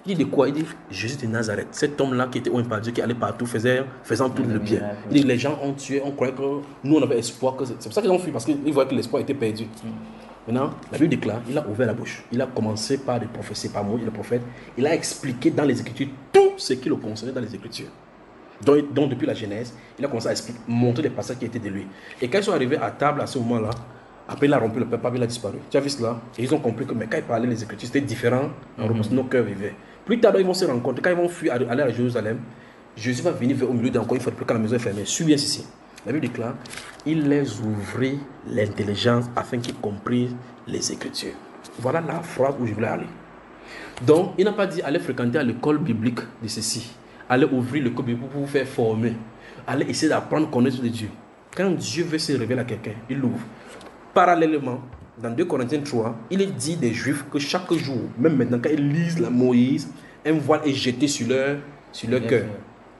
Il dit de quoi? Il dit Jésus de Nazareth, cet homme-là qui était oint par Dieu, qui allait partout, faisant tout le bien. Il dit les gens ont tué, on croyait que nous on avait espoir. C'est pour ça qu'ils ont fui, parce qu'ils voyaient que l'espoir était perdu. Maintenant, la Bible déclare, il a ouvert la bouche. Il a commencé par des prophéties, par Moïse, le prophète. Il a expliqué dans les Écritures tout ce qui le concernait dans les Écritures. Donc depuis la Genèse, il a commencé à expliquer, montrer les passages qui étaient de lui. Et quand ils sont arrivés à table à ce moment-là, après il a rompu le peuple, il a disparu. Tu as vu cela? Et ils ont compris que mais quand il parlait les Écritures, c'était différent. Nos cœurs vivaient. Plus tard, ils vont se rencontrer. Quand ils vont fuir, aller à Jérusalem, Jésus va venir au milieu d'encore une fois de plus quand la maison est fermée. Suis bien ceci. La Bible déclare, il les ouvrit l'intelligence afin qu'ils comprennent les Écritures. Voilà la phrase où je voulais aller. Donc, il n'a pas dit allez fréquenter à l'école biblique de ceci. Allez ouvrir l'école biblique pour vous faire former. Allez essayer d'apprendre à connaître Dieu. Quand Dieu veut se révéler à quelqu'un, il l'ouvre. Parallèlement, dans 2 Corinthiens 3, il est dit des Juifs que chaque jour, même maintenant, quand ils lisent la Moïse, un voile est jeté sur leur cœur.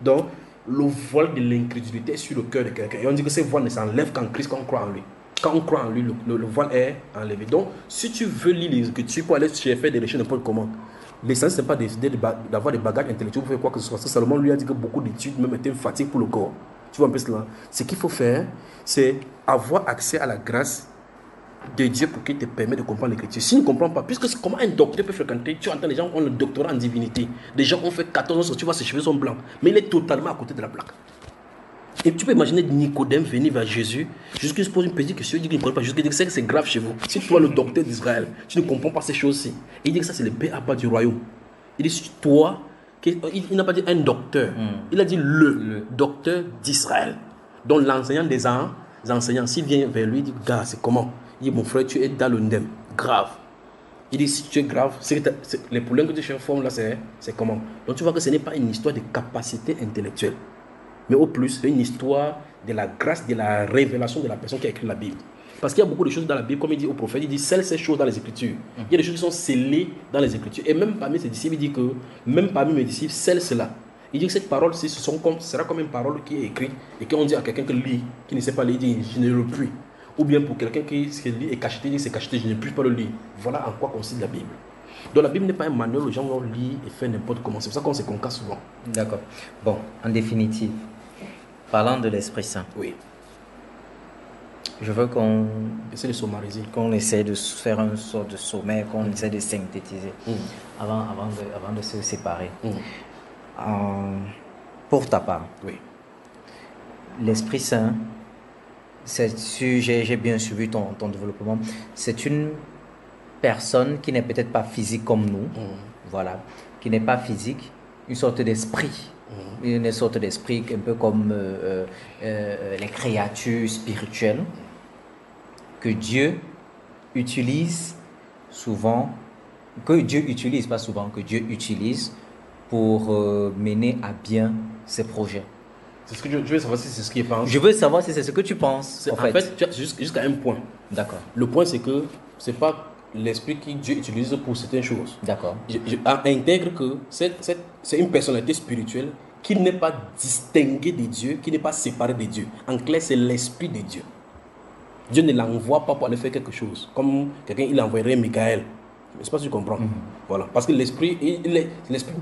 Donc, le voile de l'incrédulité est sur le cœur de quelqu'un. Et on dit que ce voile ne s'enlève qu'en Christ, quand on croit en lui. Quand on croit en lui, le voile est enlevé. Donc, si tu veux lire les Écritures pour aller faire des recherches n'importe comment, l'essentiel, ce n'est pas d'avoir des bagages intellectuels pour faire quoi que ce soit. Salomon lui a dit que beaucoup d'études même étaient une fatigue pour le corps. Tu vois un peu cela? Ce qu'il faut faire, c'est avoir accès à la grâce de Dieu pour qu'il te permette de comprendre l'écriture. Si tu ne comprends pas, puisque comment un docteur peut fréquenter, tu entends les gens ont le doctorat en divinité, des gens ont fait 14 ans, tu vois ses cheveux sont blancs, mais il est totalement à côté de la plaque. Et tu peux imaginer Nicodème venir vers Jésus, jusqu'à se pose une petite question, il dit qu'il ne comprend pas, jusqu'à dire que c'est grave chez vous. Si toi, le docteur d'Israël, tu ne comprends pas ces choses-ci, il dit que ça c'est le b.a.-ba du royaume. Il dit si toi, il n'a pas dit un docteur, il a dit le docteur d'Israël. Donc l'enseignant des enseignants, s'il vient vers lui, il dit gars, c'est comment? Il dit mon frère, tu es dans le ndem, grave. Il dit si tu es grave, les problèmes que tu formes là, c'est comment? Donc tu vois que ce n'est pas une histoire de capacité intellectuelle, mais au plus, c'est une histoire de la grâce, de la révélation de la personne qui a écrit la Bible. Parce qu'il y a beaucoup de choses dans la Bible, comme il dit au prophète, il dit scelle ces choses dans les Écritures. Il y a des choses qui sont scellées dans les Écritures. Et même parmi ses disciples, il dit que, même parmi mes disciples, scelle cela. Il dit que cette parole-ci sera comme une parole qui est écrite et qu'on dit à quelqu'un qui lit, qui ne sait pas lire, il dit je ne le puis. Ou bien pour quelqu'un qui lit et cacheté, il dit c'est cacheté, je ne puis pas le lire. Voilà en quoi consiste la Bible. Donc la Bible n'est pas un manuel où les gens vont lire et faire n'importe comment. C'est pour ça qu'on se concasse souvent. D'accord. Bon, en définitive, parlant de l'Esprit Saint, oui, je veux qu'on essaie de sommariser. Qu'on essaie de faire une sorte de sommaire, qu'on essaie de synthétiser avant de se séparer. Pour ta part, oui, l'Esprit Saint, j'ai bien suivi ton développement, c'est une personne qui n'est peut-être pas physique comme nous, voilà, qui n'est pas physique, une sorte d'esprit, une sorte d'esprit un peu comme les créatures spirituelles que Dieu utilise souvent, que Dieu utilise, pas souvent, que Dieu utilise pour mener à bien ses projets. C'est ce que je veux savoir si c'est ce qu'il pense. Je veux savoir si c'est ce que tu penses. En fait, jusqu'à un point. D'accord. Le point, c'est que c'est pas l'esprit que Dieu utilise pour certaines choses. D'accord. Intègre que c'est une personnalité spirituelle qui n'est pas distinguée de Dieu, qui n'est pas séparée de Dieu. En clair, c'est l'esprit de Dieu. Dieu ne l'envoie pas pour aller faire quelque chose. Comme quelqu'un, il envoyerait Michael. Je ne sais pas si tu comprends. Voilà. Parce que l'esprit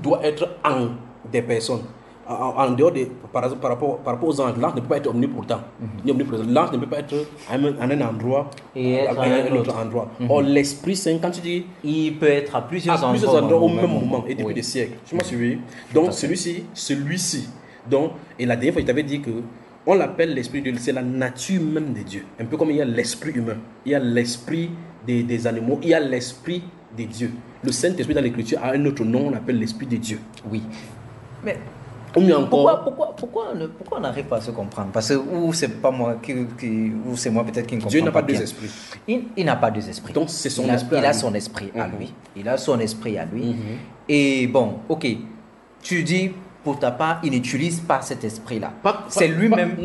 doit être en des personnes. En dehors de, par rapport aux anges, l'ange ne peut pas être omnipotent. L'ange ne peut pas être à un endroit et à un autre endroit. Or, l'Esprit Saint, quand tu dis... Il peut être à plusieurs endroits au même moment et depuis des siècles. Tu m'as suivi? Donc, celui-ci. Donc, et la dernière fois, je t'avais dit que on l'appelle l'Esprit de Dieu. C'est la nature même de Dieu. Un peu comme il y a l'Esprit humain. Il y a l'Esprit des animaux. Il y a l'Esprit de Dieu. Le Saint-Esprit dans l'Écriture a un autre nom, on l'appelle l'Esprit de Dieu. Oui. Mais... Pourquoi on n'arrive pas à se comprendre? Parce que ou c'est pas moi ou c'est moi peut-être qui ne comprends pas. Dieu n'a pas deux esprits. Il n'a pas deux esprits. Donc c'est son esprit. Il a son esprit à lui. Il a son esprit à lui. Et bon, ok. Tu dis pour ta part, il n'utilise pas cet esprit-là. C'est lui-même.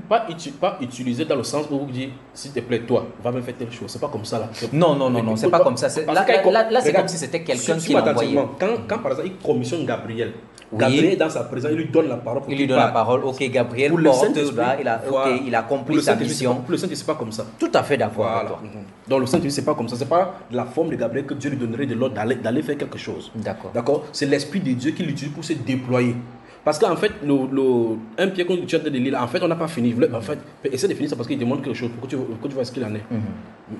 Pas utiliser dans le sens où vous dites, s'il te plaît, toi, va me faire telle chose. C'est pas comme ça là. Non, c'est pas comme ça. Là, c'est comme si c'était quelqu'un qui l'envoyait. Quand par exemple il commissionne Gabriel. Gabriel est dans sa présence, il lui donne la parole. Il lui donne la parole. Ok, Gabriel porte là, il a compris sa mission. Pour le Saint-Esprit, c'est pas comme ça. Tout à fait d'accord avec toi. Donc le Saint-Esprit, c'est pas comme ça. C'est pas la forme de Gabriel que Dieu lui donnerait de l'ordre d'aller faire quelque chose. D'accord. C'est l'Esprit de Dieu qui l'utilise pour se déployer. Parce qu'en fait, un Pierre que tu as de lire, en fait, on n'a pas fini. En fait, essaie de finir ça parce qu'il demande quelque chose pour que tu vois ce qu'il en est.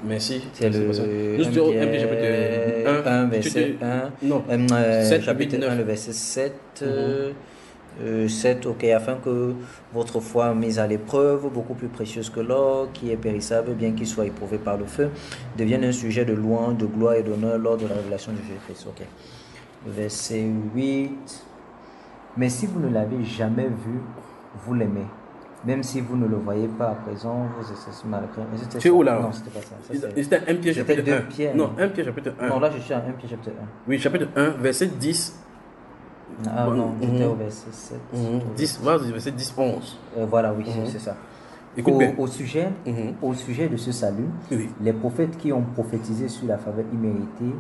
Merci. C'est le 1 Pierre chapitre 1, verset 1. Non, chapitre 1, le verset 7. 7, ok, afin que votre foi mise à l'épreuve, beaucoup plus précieuse que l'or, qui est périssable, bien qu'il soit éprouvé par le feu, devienne un sujet de louange, de gloire et d'honneur lors de la révélation de Jésus-Christ. Ok. Verset 8. Mais si vous ne l'avez jamais vu, vous l'aimez. Même si vous ne le voyez pas à présent, vous êtes malgré. Tu es où là? Non, c'était pas ça. C'était 1 Pierre chapitre 1. Pierre. Non, 1 Pierre chapitre 1. Non, là je suis à 1 Pierre chapitre 1. Oui, chapitre 1, verset 10. Ah non, c'était au verset 7. 10, vas-y, verset 10, 11. Voilà, oui, c'est ça. Écoute bien. Au sujet de ce salut, les prophètes qui ont prophétisé sur la faveur imméritée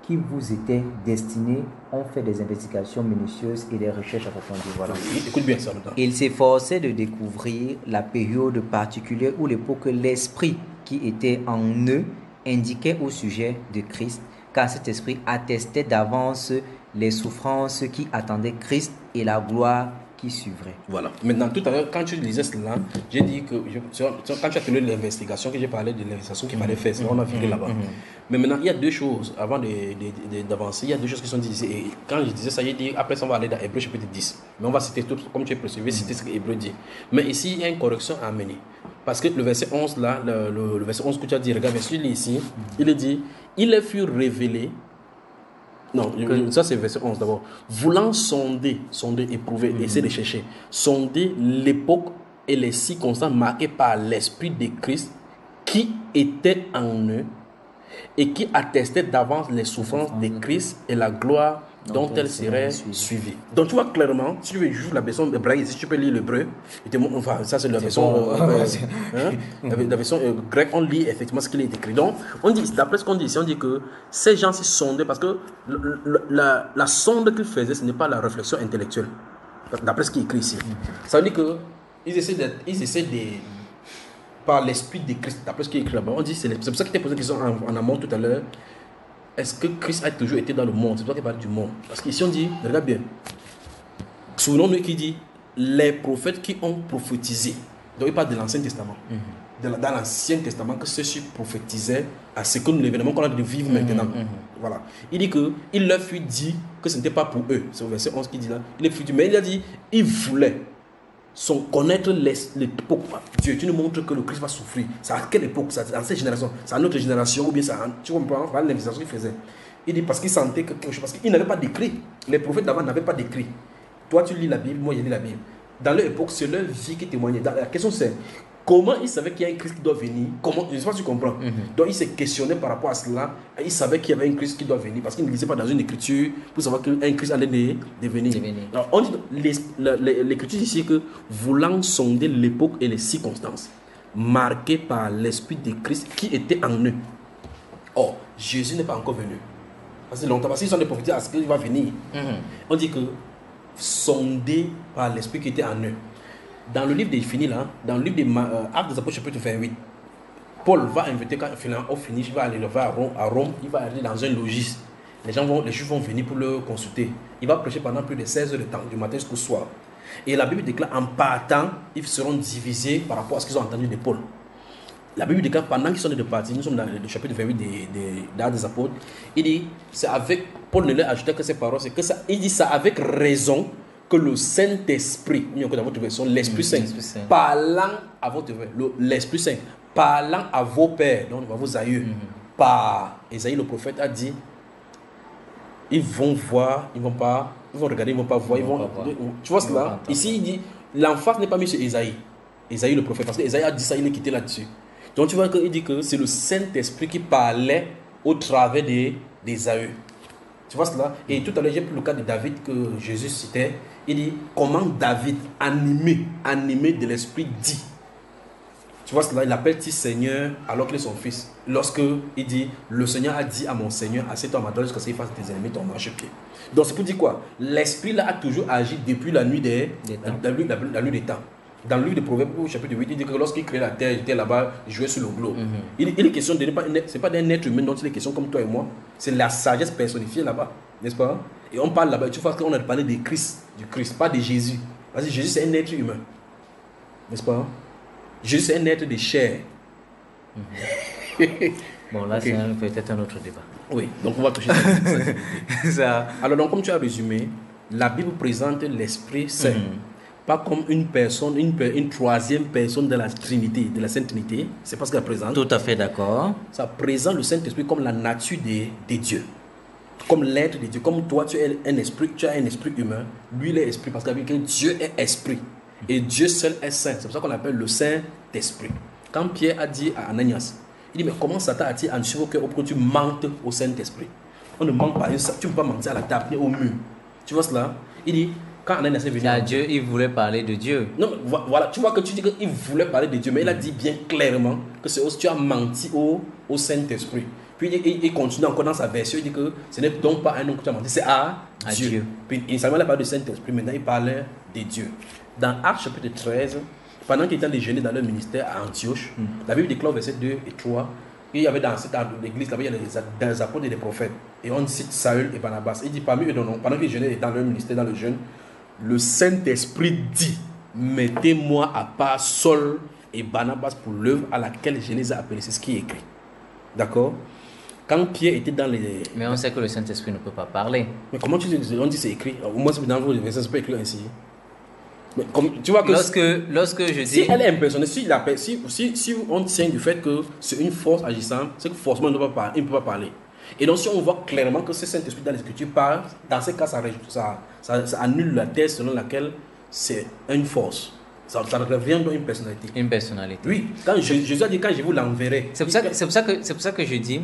qui vous était destiné ont fait des investigations minutieuses et des recherches approfondies. Voilà. Écoute bien ça maintenant. Ils s'efforçaient de découvrir la période particulière ou l'époque que l'esprit qui était en eux indiquait au sujet de Christ, car cet esprit attestait d'avance les souffrances qui attendaient Christ et la gloire qui suivrait. Voilà. Maintenant, tout à l'heure, quand tu lisais cela, j'ai dit que quand tu as tenu l'investigation, que j'ai parlé de l'investigation qu'il fallait faire, on a fini là-bas. Mais maintenant, il y a deux choses, avant d'avancer, il y a deux choses qui sont dites ici. Et quand je disais ça, j'ai dit, après ça, on va aller dans Hébreu chapitre 10. Mais on va citer tout, comme tu es précisé, citer ce que Hébreu dit. Mais ici, il y a une correction à amener. Parce que le verset 11, là, le verset 11 que tu as dit, regarde, je lis ici, il est dit, il fut révélé. Non, ça c'est verset 11 d'abord. Voulant sonder, éprouver, essayer de chercher. Sonder l'époque et les circonstances marquées par l'Esprit de Christ qui était en eux et qui attestait d'avance les souffrances de Christ et la gloire dont elle serait suivie. Donc tu vois clairement, si tu veux juste la version hébraïque, si tu peux lire l'hébreu, enfin ça c'est la version la version grecque, on lit effectivement ce qu'il est écrit. Donc on dit, d'après ce qu'on dit ici, on dit que ces gens s'y sondaient parce que la sonde qu'ils faisaient, ce n'est pas la réflexion intellectuelle, d'après ce qui est écrit ici. Ça veut dire que ils essaient de par l'esprit de Christ, d'après ce qui est écrit là-bas. On dit, c'est pour ça qu'il t'a posé la question en amont tout à l'heure. Est-ce que Christ a toujours été dans le monde? C'est toi qui parles du monde. Parce qu'ici on dit, regarde bien, souvenons-nous qui dit les prophètes qui ont prophétisé. Donc il parle de l'Ancien Testament. Dans l'Ancien Testament, que ceux-ci prophétisaient à ce que l'événement qu'on a de vivre maintenant. Voilà. Il dit que il leur fut dit que ce n'était pas pour eux. C'est au verset 11 qui dit là. Il leur fut dit, mais il a dit, il voulait connaître l'époque. Dieu, tu nous montres que le Christ va souffrir. C'est à quelle époque? C'est dans cette génération? C'est à notre génération? Ou bien c'est tu comprends? Voilà l'investigation qu'il faisait. Il dit parce qu'il sentait que quelque chose. Parce qu'il n'avait pas d'écrit. Les prophètes d'avant n'avaient pas d'écrit. Toi, tu lis la Bible, moi, je lis la Bible. Dans leur époque, c'est leur vie qui témoignait. La question, c'est comment ils savaient qu'il y a un Christ qui doit venir? Comment? Je ne sais pas si tu comprends. Donc, il s'est questionné par rapport à cela. Et il savait qu'il y avait un Christ qui doit venir. Parce qu'il ne lisait pas dans une écriture pour savoir qu'un Christ allait devenir. Alors, on dit, l'écriture ici que voulant sonder l'époque et les circonstances marquées par l'esprit de Christ qui était en eux. Or, Jésus n'est pas encore venu. Parce que longtemps, parce qu'ils sont des prophètes à ce qu'il va venir. On dit que sondé par l'esprit qui était en eux. Dans le livre des finis là, dans le livre des Actes des Apôtres chapitre 28, Paul va inviter, quand au finish, il va aller à Rome, il va aller dans un logis. Les Juifs vont venir pour le consulter. Il va prêcher pendant plus de 16 heures de temps, du matin jusqu'au soir. Et la Bible déclare, en partant, ils seront divisés par rapport à ce qu'ils ont entendu de Paul. La Bible déclare, pendant qu'ils sont de partir, nous sommes dans le chapitre 28 des Actes des Apôtres, il dit, c'est avec, Paul ne leur ajoutait que ces paroles, c'est que ça, il dit ça avec raison, que le Saint-Esprit, dans votre version, l'Esprit Saint, parlant à votre version, l'Esprit Saint, parlant à vos pères, donc à vos aïeux, par Ésaïe le prophète a dit, ils vont voir, ils vont regarder, ils vont pas voir, tu vois cela? Ici il dit, l'emphase n'est pas mise sur Ésaïe le prophète, parce que Ésaïe a dit ça, il est quitté là-dessus. Donc tu vois qu'il dit que c'est le Saint-Esprit qui parlait au travers des aïeux. Tu vois cela? Et tout à l'heure, j'ai pris le cas de David que Jésus citait. Il dit, comment David, animé de l'esprit, dit. Tu vois cela? Il appelle-t-il Seigneur alors qu'il est son fils. Lorsque il dit, le Seigneur a dit à mon Seigneur, assieds-toi à ma droite jusqu'à ce qu'il fasse tes ennemis ton marchepied. Donc c'est pour dire quoi? L'esprit là a toujours agi depuis la nuit des temps. Dans le livre de Proverbes, au chapitre 8, il dit que lorsqu'il créait la terre, il était là-bas, il jouait sur le globe. Il est question de c'est pas d'un être humain, donc c'est des questions comme toi et moi. C'est la sagesse personnifiée là-bas, n'est-ce pas? Et on parle là-bas, tu vois qu'on a parlé du Christ, pas de Jésus. Parce que Jésus c'est un être humain, n'est-ce pas? Jésus c'est un être de chair. Bon, là c'est peut-être un autre débat. Oui, donc on va toucher ça. Alors donc comme tu as résumé, la Bible présente l'Esprit Saint. Pas comme une personne, une troisième personne de la Trinité, de la Sainte Trinité. C'est parce qu'elle présente. Tout à fait d'accord. Ça présente le Saint-Esprit comme la nature de Dieu. Comme l'être de Dieu. Comme toi, tu es un esprit, tu as un esprit humain. Lui, il est esprit parce que Dieu est esprit. Et Dieu seul est saint. C'est pour ça qu'on l'appelle le Saint-Esprit. Quand Pierre a dit à Ananias, il dit, mais comment Satan a-t-il ensuite au cœur pour que tu mentes au Saint-Esprit? On ne mente pas. Tu ne peux pas mentir à la table ni au mur. Tu vois cela? Il dit, quand Ananias est venu à Dieu, il voulait parler de Dieu. Non, voilà, tu vois que tu dis qu'il voulait parler de Dieu, mais il a dit bien clairement que c'est aussi tu as menti au Saint-Esprit. Puis il continue encore dans sa version, il dit que ce n'est donc pas un homme que tu as menti, c'est à Dieu. Puis initialement, il a parlé de Saint-Esprit, maintenant il parlait de Dieu. Dans Actes chapitre 13, pendant qu'il était déjeuné dans leur ministère à Antioche, la Bible déclare verset 2 et 3, il y avait dans cette église, là-bas, il y a des apôtres et des prophètes. Et on cite Saül et Barnabas. Il dit parmi eux, pendant qu'ils jeûnaient dans leur ministère, dans le jeûne, le Saint-Esprit dit, mettez-moi à part Saul et Barnabas pour l'œuvre à laquelle je les ai appelés. C'est ce qui est écrit. D'accord? Quand Pierre était dans les... Mais on sait que le Saint-Esprit ne peut pas parler. Mais comment tu dis? On dit c'est écrit. Au moins, dans vos versets, c'est pas écrit ainsi. Mais tu vois que lorsque je dis... Si elle est impersonnelle, si on tient du fait que c'est une force agissante, c'est que forcément il ne peut pas parler. Et donc si on voit clairement que ce Saint-Esprit dans l'Écriture parle, dans ce cas ça annule la thèse selon laquelle c'est une force. Ça revient dans une personnalité. Une personnalité. Oui, quand Jésus a dit quand je vous l'enverrai. C'est pour ça que je dis,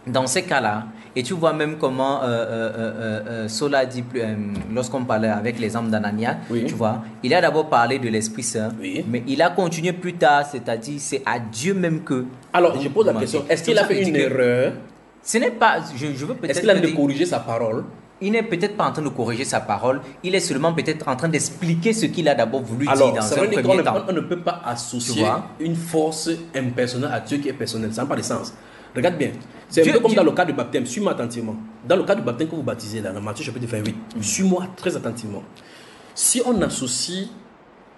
dans ces cas-là, Et tu vois même comment Sola dit, lorsqu'on parlait avec l'exemple d'Anania, Oui. tu vois, il a d'abord parlé de l'Esprit Saint, Oui. mais il a continué plus tard, c'est-à-dire c'est à Dieu même que... Alors, je pose la question, est-ce qu'il a fait une erreur? Ce n'est pas... Je veux peut-être... Est-ce qu'il a de corriger sa parole? Il n'est peut-être pas en train de corriger sa parole, il est seulement peut-être en train d'expliquer ce qu'il a d'abord voulu dire dans un premier temps. On ne peut pas associer une force impersonnelle à Dieu qui est personnel. Ça n'a pas de sens. Regarde bien. C'est un peu comme dans le cas du baptême. Suis-moi attentivement. Dans le cas du baptême que vous baptisez là, dans Matthieu chapitre 28, suis-moi très attentivement. Si on associe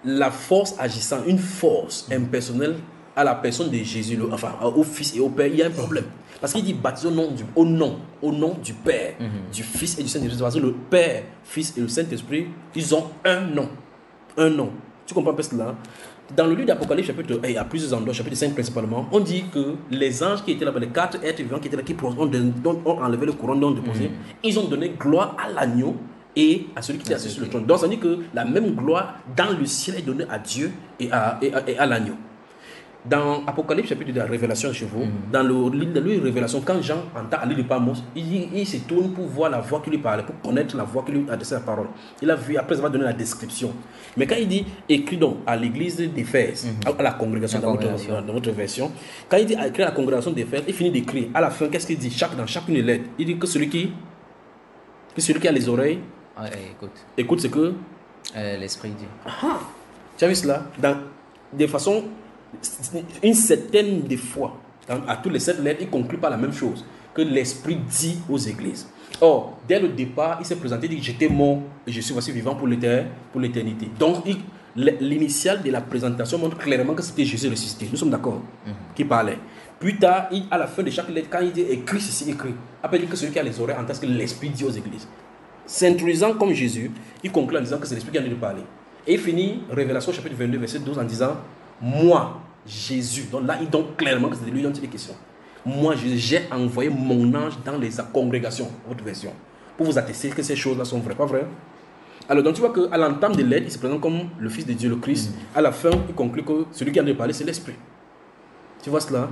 la force agissant, une force impersonnelle à la personne de Jésus, enfin au Fils et au Père, il y a un problème. Parce qu'il dit baptisé au nom du Père, du Fils et du Saint-Esprit. Parce que le Père, Fils et le Saint-Esprit, ils ont un nom. Un nom. Tu comprends un peu cela? Dans le livre d'Apocalypse, chapitre, à plusieurs endroits, chapitre 5 principalement, on dit que les anges qui étaient là-bas, les 4 êtres vivants qui étaient là, qui ont enlevé le couronne d'ont déposé, ils ont donné gloire à l'agneau et à celui qui était assis sur le trône. Donc ça dit que la même gloire dans le ciel est donnée à Dieu et à l'agneau. Dans Apocalypse, chapitre de la Révélation chez vous, dans le livre de la Révélation, quand Jean entend aller de Pamos, il se tourne pour voir la voix qui lui parlait, pour connaître la voix qui lui adressait la parole. Il a vu, après avoir donné la description. Mais quand il dit écrit donc à l'église d'Éphèse, à la congrégation, dans votre version, quand il dit écrit à la congrégation d'Éphèse, il finit d'écrire. À la fin, qu'est-ce qu'il dit dans chacune des lettres? Il dit que celui qui a les oreilles, écoute ce que l'Esprit dit. Tu as vu cela? De façon. Une certaine des fois, à tous les 7 lettres, il conclut par la même chose que l'Esprit dit aux églises. Or, dès le départ, il s'est présenté, il dit j'étais mort et je suis voici vivant pour l'éternité. Donc, l'initial de la présentation montre clairement que c'était Jésus ressuscité. Nous sommes d'accord qui parlait. Plus tard, à la fin de chaque lettre, quand il dit écrit ceci, écrit, après il dit que celui qui a les oreilles entend ce que l'Esprit dit aux églises. S'introduisant comme Jésus, il conclut en disant que c'est l'Esprit qui a envie de parler. Et il finit, Révélation chapitre 22, verset 12, en disant moi, Jésus, donc là il donne clairement que c'est de lui dont il est question. Moi, j'ai envoyé mon ange dans les congrégations, votre version, pour vous attester que ces choses-là sont vraies, pas vraies? Alors, donc tu vois qu'à l'entame de l'aide, il se présente comme le Fils de Dieu, le Christ. À la fin, il conclut que celui qui a de parler, c'est l'Esprit. Tu vois cela?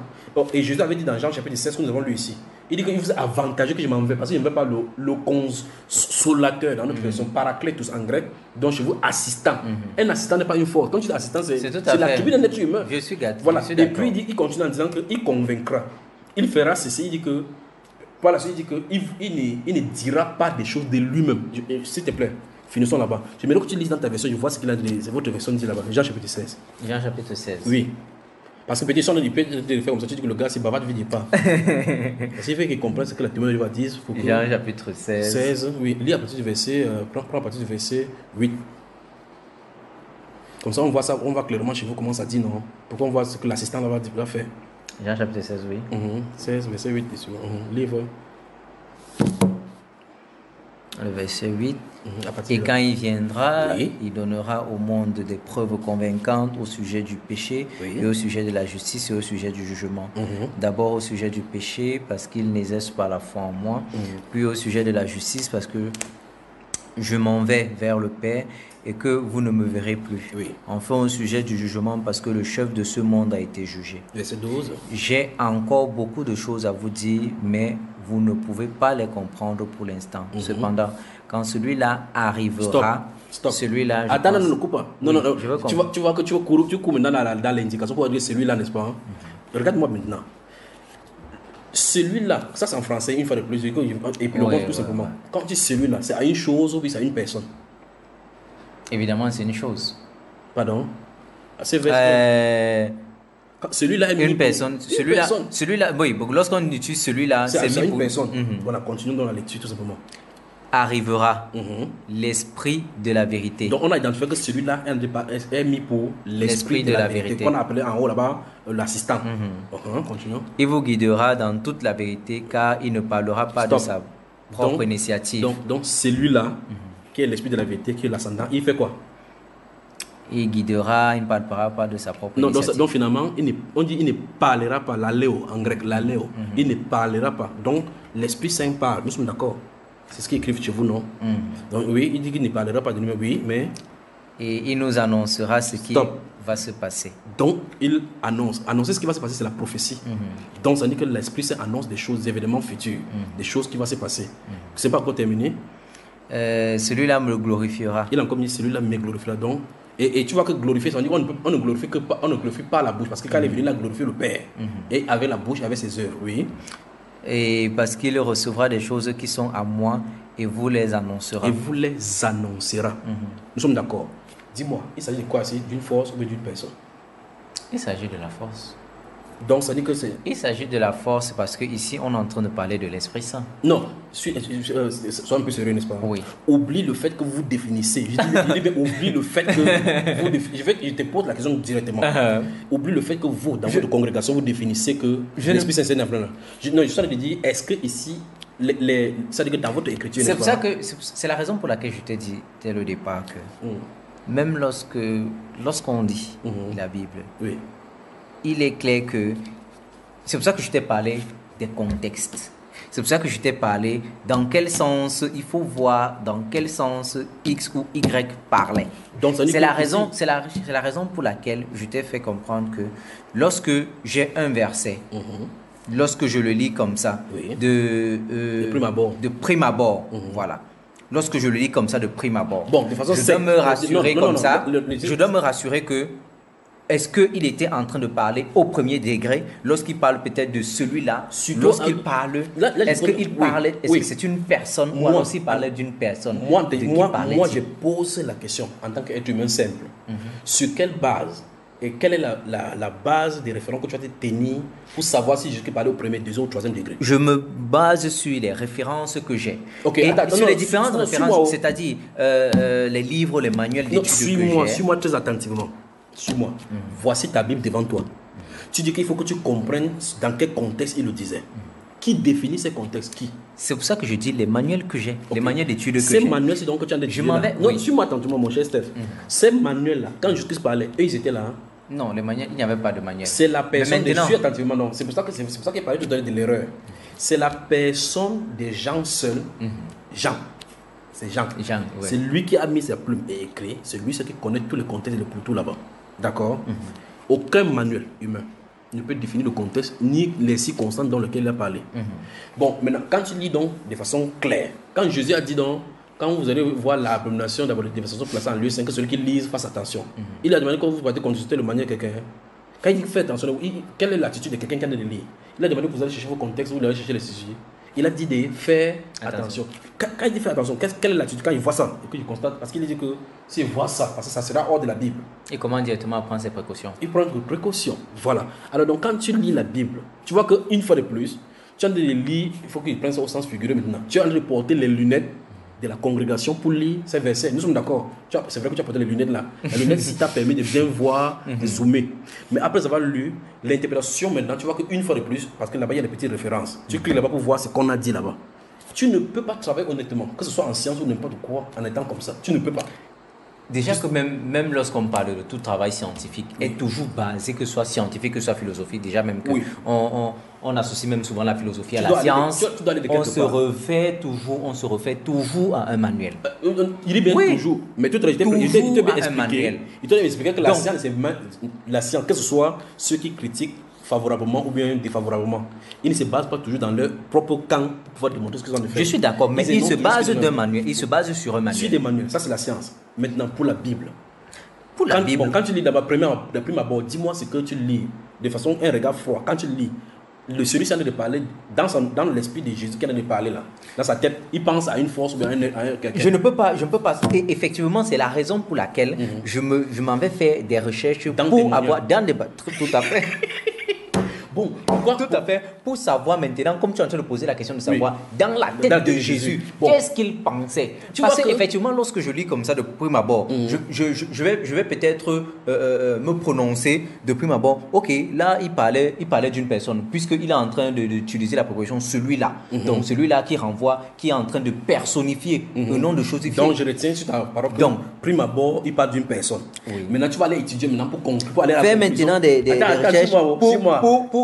Et Jésus avait dit dans Jean chapitre 16 que nous avons lu ici. Il dit qu'il vous est avantageux que je m'en vais, parce que je ne veux pas le consolateur, dans notre version, paraclétos en grec, donc chez vous, assistant. Un assistant n'est pas une force. Quand tu dis assistant, c'est l'attribut d'un être humain. Je suis gâté. Voilà. Et puis il continue en disant qu'il convaincra. Il fera ceci, il dit que, par la suite, il dit qu'il ne dira pas des choses de lui-même. S'il te plaît, finissons là-bas. J'aimerais que tu lises dans ta version, je vois ce qu'il a dit, votre version dit là-bas. Jean chapitre 16. Jean chapitre 16. Oui. Parce que petit son il peut te faire comme ça, tu dis que le gars c'est bavard, tu ne dis pas. Parce qu'il fait qu'il comprenne ce que la témoin va dire. Jean chapitre 16. 16, oui. Lis à partir du verset, prends à partir du verset 8. Comme ça, on voit ça, on voit clairement chez vous comment ça dit, non? Pourquoi on voit ce que l'assistant va faire. Jean chapitre 16, oui. 16, verset 8, livre. Le verset 8. Et quand il viendra, il donnera au monde des preuves convaincantes au sujet du péché et au sujet de la justice et au sujet du jugement. D'abord au sujet du péché parce qu'il n'exerce pas la foi en moi, puis au sujet de la justice parce que je m'en vais vers le Père et que vous ne me verrez plus. Enfin au sujet du jugement parce que le chef de ce monde a été jugé. Verset 12. J'ai encore beaucoup de choses à vous dire, mais vous ne pouvez pas les comprendre pour l'instant. Cependant, quand celui-là arrivera, Stop. Celui-là. Attends, non, coupe pas. Non, non, tu vois que tu cours maintenant dans l'indication pour dire celui-là, n'est-ce pas? Regarde-moi maintenant. Celui-là, ça c'est en français, une fois de plus, et puis le tout simplement. Quand tu dis celui-là, c'est à une chose ou bien c'est à une personne? Évidemment, c'est une chose. Pardon? C'est celui-là est une personne. Celui-là, oui, lorsqu'on utilise celui-là, c'est une personne. Voilà, continuons dans la lecture tout simplement. Arrivera l'esprit de la vérité. Donc on a identifié que celui-là est mis pour l'esprit de la vérité. Qu'on a appelé en haut là-bas l'assistant. Continuons. Il vous guidera dans toute la vérité car il ne parlera pas de sa propre initiative. Donc celui-là, qui est l'esprit de la vérité, qui est l'ascendant, il fait quoi? Il guidera, il ne parlera pas de sa propre initiative. Donc finalement, on dit il ne parlera pas, l'aléo, en grec, l'aléo. Il ne parlera pas. Donc l'Esprit Saint parle, nous sommes d'accord. C'est ce qu'ils écrivent chez vous, non? Donc oui, il dit qu'il ne parlera pas de lui-même, oui, mais... Et il nous annoncera ce qui Stop. va se passer. Donc, il annonce. Annoncer ce qui va se passer, c'est la prophétie. Donc, ça dit que l'Esprit Saint annonce des choses, des événements futurs, des choses qui vont se passer. C'est pas encore terminé. Celui-là me glorifiera. Il a encore dit celui-là me glorifiera. Donc, et tu vois que glorifier, ça veut dire on ne glorifie que pas, on ne glorifie pas la bouche, parce que quand il est venu, il a glorifié le Père. Et avec la bouche, avec ses œuvres, oui. Et parce qu'il recevra des choses qui sont à moi et vous les annoncera. Et vous les annoncera. Nous sommes d'accord. Dis-moi, il s'agit de quoi ici? D'une force ou d'une personne? Il s'agit de la force. Donc, ça dit que c'est... Il s'agit de la force parce qu'ici, on est en train de parler de l'Esprit Saint. Non, sois un peu sérieux, n'est-ce pas? Oui. Oublie le fait que vous définissez. Je dis bien, oublie le fait que vous définissez. Je te pose la question directement. Oublie le fait que vous, dans votre congrégation, vous définissez que l'Esprit Saint, c'est un plan. Non, je suis en train de dire, est-ce que ici, ça dit que dans votre écriture, c'est pour ça que c'est la raison pour laquelle je t'ai dit dès le départ que même lorsqu'on lit la Bible, oui. Il est clair que c'est pour ça que je t'ai parlé des contextes. C'est pour ça que je t'ai parlé dans quel sens il faut voir, dans quel sens X ou Y parlait. C'est la raison pour laquelle je t'ai fait comprendre que lorsque j'ai un verset, lorsque je le lis comme ça, oui. de prime abord, voilà. Lorsque je le lis comme ça de prime abord, bon, de façon je dois me rassurer je dois me rassurer que est-ce qu'il était en train de parler au premier degré lorsqu'il parle peut-être de celui-là? Lorsqu'il parle, est-ce qu'il parlait, est-ce que c'est une personne ou alors s'il parlait d'une personne? Moi, je pose la question en tant qu'être humain simple. Sur quelle base et quelle est la base des références que tu vas te tenir pour savoir si Jésus parlait au premier, deuxième ou troisième degré? Je me base sur les références que j'ai. Okay, sur les différentes références, c'est-à-dire les livres, les manuels d'études que j'ai. Suis-moi très attentivement. Suis-moi. Voici ta Bible devant toi. Tu dis qu'il faut que tu comprennes dans quel contexte il le disait. Qui définit ces contextes? Qui? C'est pour ça que je dis les manuels que j'ai, les manuels d'études que j'ai. Ces manuels, c'est donc que tu as des Je m'en vais. Non, suis-moi attentivement, mon cher Steph. Ces manuels-là, quand Jésus-Christ parlait, eux, ils étaient là. Hein? Non, les manuels, il n'y avait pas de manuel. C'est la personne. Suis attentivement, non. C'est pour ça qu'il parlait de donner de l'erreur. C'est la personne des gens seuls. Jean. C'est Jean. Ouais. C'est lui qui a mis ses plumes et écrit. C'est lui qui connaît tous les contextes et tout là-bas. D'accord? Aucun manuel humain ne peut définir le contexte ni les circonstances dans lesquelles il a parlé. Bon, maintenant, quand tu lis donc de façon claire, quand Jésus a dit donc, quand vous allez voir l'abomination de façon placée en lieu 5, que celui qui lise fasse attention. Il a demandé quand vous partez consulter le manuel de quelqu'un. Quand il fait attention, quelle est l'attitude de quelqu'un qui a de lire? Il a demandé que vous allez chercher vos contextes, vous allez chercher les sujets. Il a dit de faire attention. Quand il dit faire attention, quelle est l'attitude quand il voit ça? Et que je constate, parce qu'il dit que s'il voit ça, parce que ça sera hors de la Bible. Et comment directement prendre ses précautions? Il prend des précautions. Voilà. Alors donc quand tu lis la Bible, tu vois qu'une fois de plus, tu as de lire, il faut qu'il prenne ça au sens figuré maintenant. Tu as de porter les lunettes de la congrégation pour lire ces versets. Nous sommes d'accord. C'est vrai que tu as porté les lunettes là. Les lunettes, si t'a permis de bien voir, de zoomer. Mais après avoir lu l'interprétation maintenant, tu vois qu'une fois de plus, parce que là-bas il y a des petites références. Tu cliques là-bas pour voir ce qu'on a dit là-bas. Tu ne peux pas travailler honnêtement, que ce soit en science ou n'importe quoi, en étant comme ça. Tu ne peux pas. Déjà que même lorsqu'on parle de tout travail scientifique, est toujours basé, que ce soit scientifique, que ce soit philosophique, déjà même que on associe même souvent la philosophie à la science, on se refait toujours à un manuel. Il est bien toujours, mais tout il t'a bien expliqué. Il t'a bien expliqué que la science, c'est la science, que ce soit ceux qui critiquent favorablement ou bien défavorablement. Ils ne se basent pas toujours dans leur propre camp pour pouvoir démontrer ce qu'ils ont fait. Je suis d'accord, mais ils se basent d'un manuel. Ils se basent sur un manuel. Sur des manuels, ça c'est la science. Maintenant, pour la Bible. Bible. Bon, quand tu lis d'abord, de prime abord, dis-moi ce que tu lis de façon, un regard froid. Quand tu lis, celui qui a de parler, dans l'esprit de Jésus qui a de parler là, dans sa tête, il pense à une force ou bien à quelqu'un. Je ne peux pas. Et effectivement, c'est la raison pour laquelle je m'en vais faire des recherches pour avoir dans des tout à fait. Bon, pourquoi? Tout à fait. Pour savoir maintenant, comme tu es en train de poser la question de savoir, dans la tête de Jésus, qu'est-ce qu'il pensait? Parce qu'effectivement, lorsque je lis comme ça de prime abord, je vais peut-être me prononcer de prime abord. Ok, là, il parlait d'une personne, puisqu'il est en train d'utiliser la proposition celui-là. Donc, celui-là qui renvoie, qui est en train de personnifier le nom de choses. Donc, je retiens sur ta parole. Donc, prime abord, il parle d'une personne. Oui. Maintenant, tu vas aller étudier maintenant pour conclure. Pour aller à la fais maintenant des recherches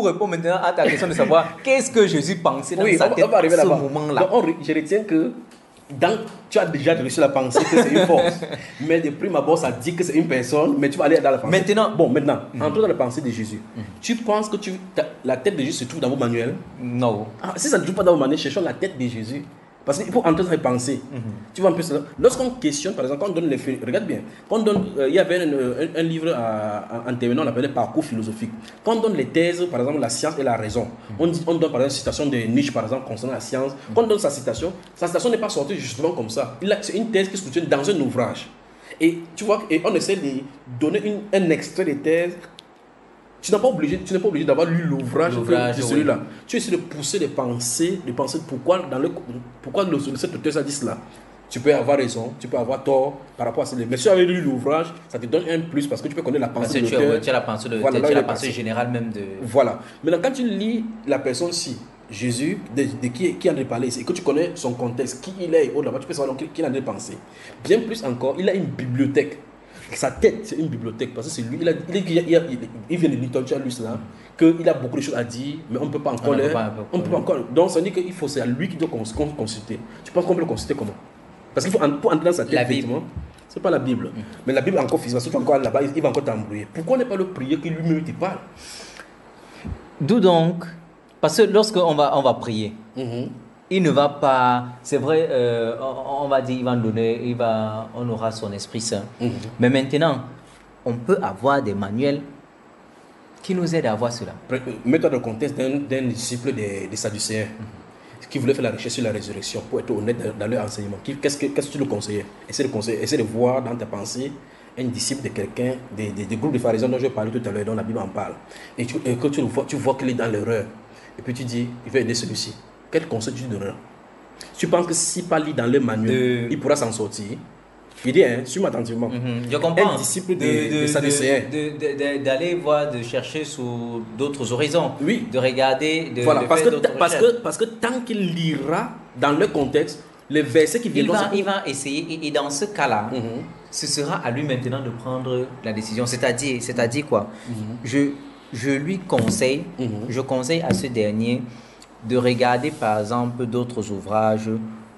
pour répondre maintenant à ta question de savoir qu'est-ce que Jésus pensait dans sa tête à ce moment-là. Donc, je retiens que tu as déjà reçu la pensée que c'est une force. Mais de prime abord, ça dit que c'est une personne, mais tu vas aller dans la pensée. Maintenant, entre dans la pensée de Jésus. Tu penses que la tête de Jésus se trouve dans vos manuels? non. Si ça ne se trouve pas dans vos manuels, cherchons la tête de Jésus. Parce qu'il faut entrer dans les pensées. Tu vois un peu cela. Lorsqu'on questionne, par exemple, quand on donne les faits, regarde bien, il y avait un livre en terminant, on l'appelait Parcours philosophique. Quand on donne les thèses, par exemple, la science et la raison, on donne par exemple une citation de Nietzsche, par exemple, concernant la science. Quand on donne sa citation n'est pas sortie justement comme ça. C'est une thèse qui se contient dans un ouvrage. Et tu vois, et on essaie de donner un extrait de thèse. Tu n'es pas obligé d'avoir lu l'ouvrage de celui-là. Oui. Tu essaies de pousser des pensées pourquoi cette auteur a dit cela. Tu peux avoir raison, tu peux avoir tort par rapport à cela. Mais si tu avais lu l'ouvrage, ça te donne un plus parce que tu peux connaître la pensée de l'auteur. Tu as la pensée générale même de... Voilà. Maintenant, quand tu lis la personne-ci, Jésus, de qui en a parlé ici, et que tu connais son contexte, qui il est, là-bas, tu peux savoir qui en a pensé. Bien plus encore, il a une bibliothèque. Sa tête, c'est une bibliothèque parce que c'est lui. Il vient de Newton, tu as lu cela, qu'il a beaucoup de choses à dire, mais on ne peut pas encore Donc, ça veut dire qu'il faut, c'est à lui qui doit consulter. Tu penses qu'on peut le consulter comment? Parce qu'il faut pour entrer dans sa tête, effectivement, ce n'est pas la Bible. Mais la Bible est encore physique, parce que tu es encore là-bas, il va encore t'embrouiller. Pourquoi ne pas le prier que lui-même te parle? D'où donc? Parce que lorsqu'on va prier, il ne va pas, c'est vrai, on va dire, il va nous donner, on aura son Esprit Saint. Mais maintenant, on peut avoir des manuels qui nous aident à voir cela. Mets-toi dans le contexte d'un disciple des Sadducéens qui voulait faire la recherche sur la résurrection pour être honnête dans leur enseignement. Qu'est-ce que tu le conseillais? Essaie de voir dans ta pensée un disciple de quelqu'un, des groupes de pharisiens dont je parlais tout à l'heure, dont la Bible en parle. Et que tu vois qu'il est dans l'erreur. Et puis tu dis, il va aider celui-ci. Quel conseil tu donneras? Tu penses que s'il pas lit dans le manuel, il pourra s'en sortir? Il dit, suis-moi attentivement. Je comprends. Un disciple de Sadducéens. D'aller voir, de chercher sous d'autres horizons. Oui. De regarder, voilà, parce que tant qu'il lira dans le contexte, les versets qui viendront... Il va essayer, et dans ce cas-là, ce sera à lui maintenant de prendre la décision. C'est-à-dire quoi? Je lui conseille, je conseille à ce dernier de regarder par exemple d'autres ouvrages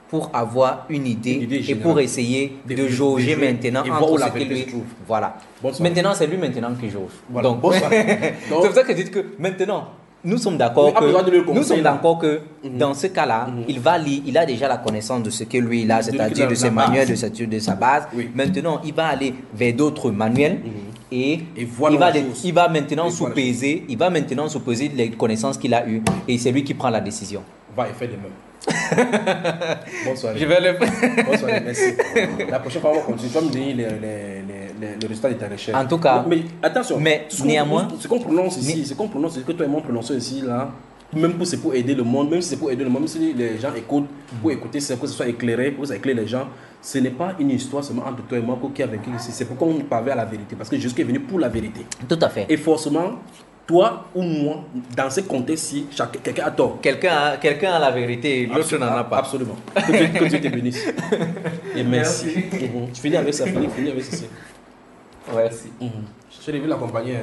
pour avoir une idée et pour essayer de jauger maintenant entre ce que lui... Voilà. Maintenant, c'est lui maintenant qui jauge. Voilà. Donc, c'est pour ça que je dis que maintenant, nous sommes d'accord que dans ce cas-là, il va lire, il a déjà la connaissance de ce que lui il a, c'est-à-dire de ses manuels, de sa base. Oui. Maintenant, il va aller vers d'autres manuels et il va maintenant sous-peser les connaissances qu'il a eues et c'est lui qui prend la décision. Va et fais de même. Bonsoir. Je vais le faire. Bonsoir, merci. La prochaine fois, on va continuer. Tu vas me donner les résultats de ta recherche. En tout cas, mais attention, néanmoins, ce qu'on prononce ici, ce que toi et moi prononçons ici, là, même si c'est pour aider le monde, même si les gens écoutent, pour écouter, c'est pour que ce soit éclairé, pour que ça éclaire les gens, ce n'est pas une histoire seulement entre toi et moi qui a vécu ici, c'est pour qu'on parvienne à la vérité, parce que Jésus est venu pour la vérité. Tout à fait. Et forcément, toi ou moi, dans ce contexte-ci, quelqu'un a tort. Quelqu'un a la vérité, l'autre n'en a pas. Absolument. Que Dieu te bénisse. Et merci. Tu finis avec ça, finis avec ceci. Merci. Je l'ai vu l'accompagner.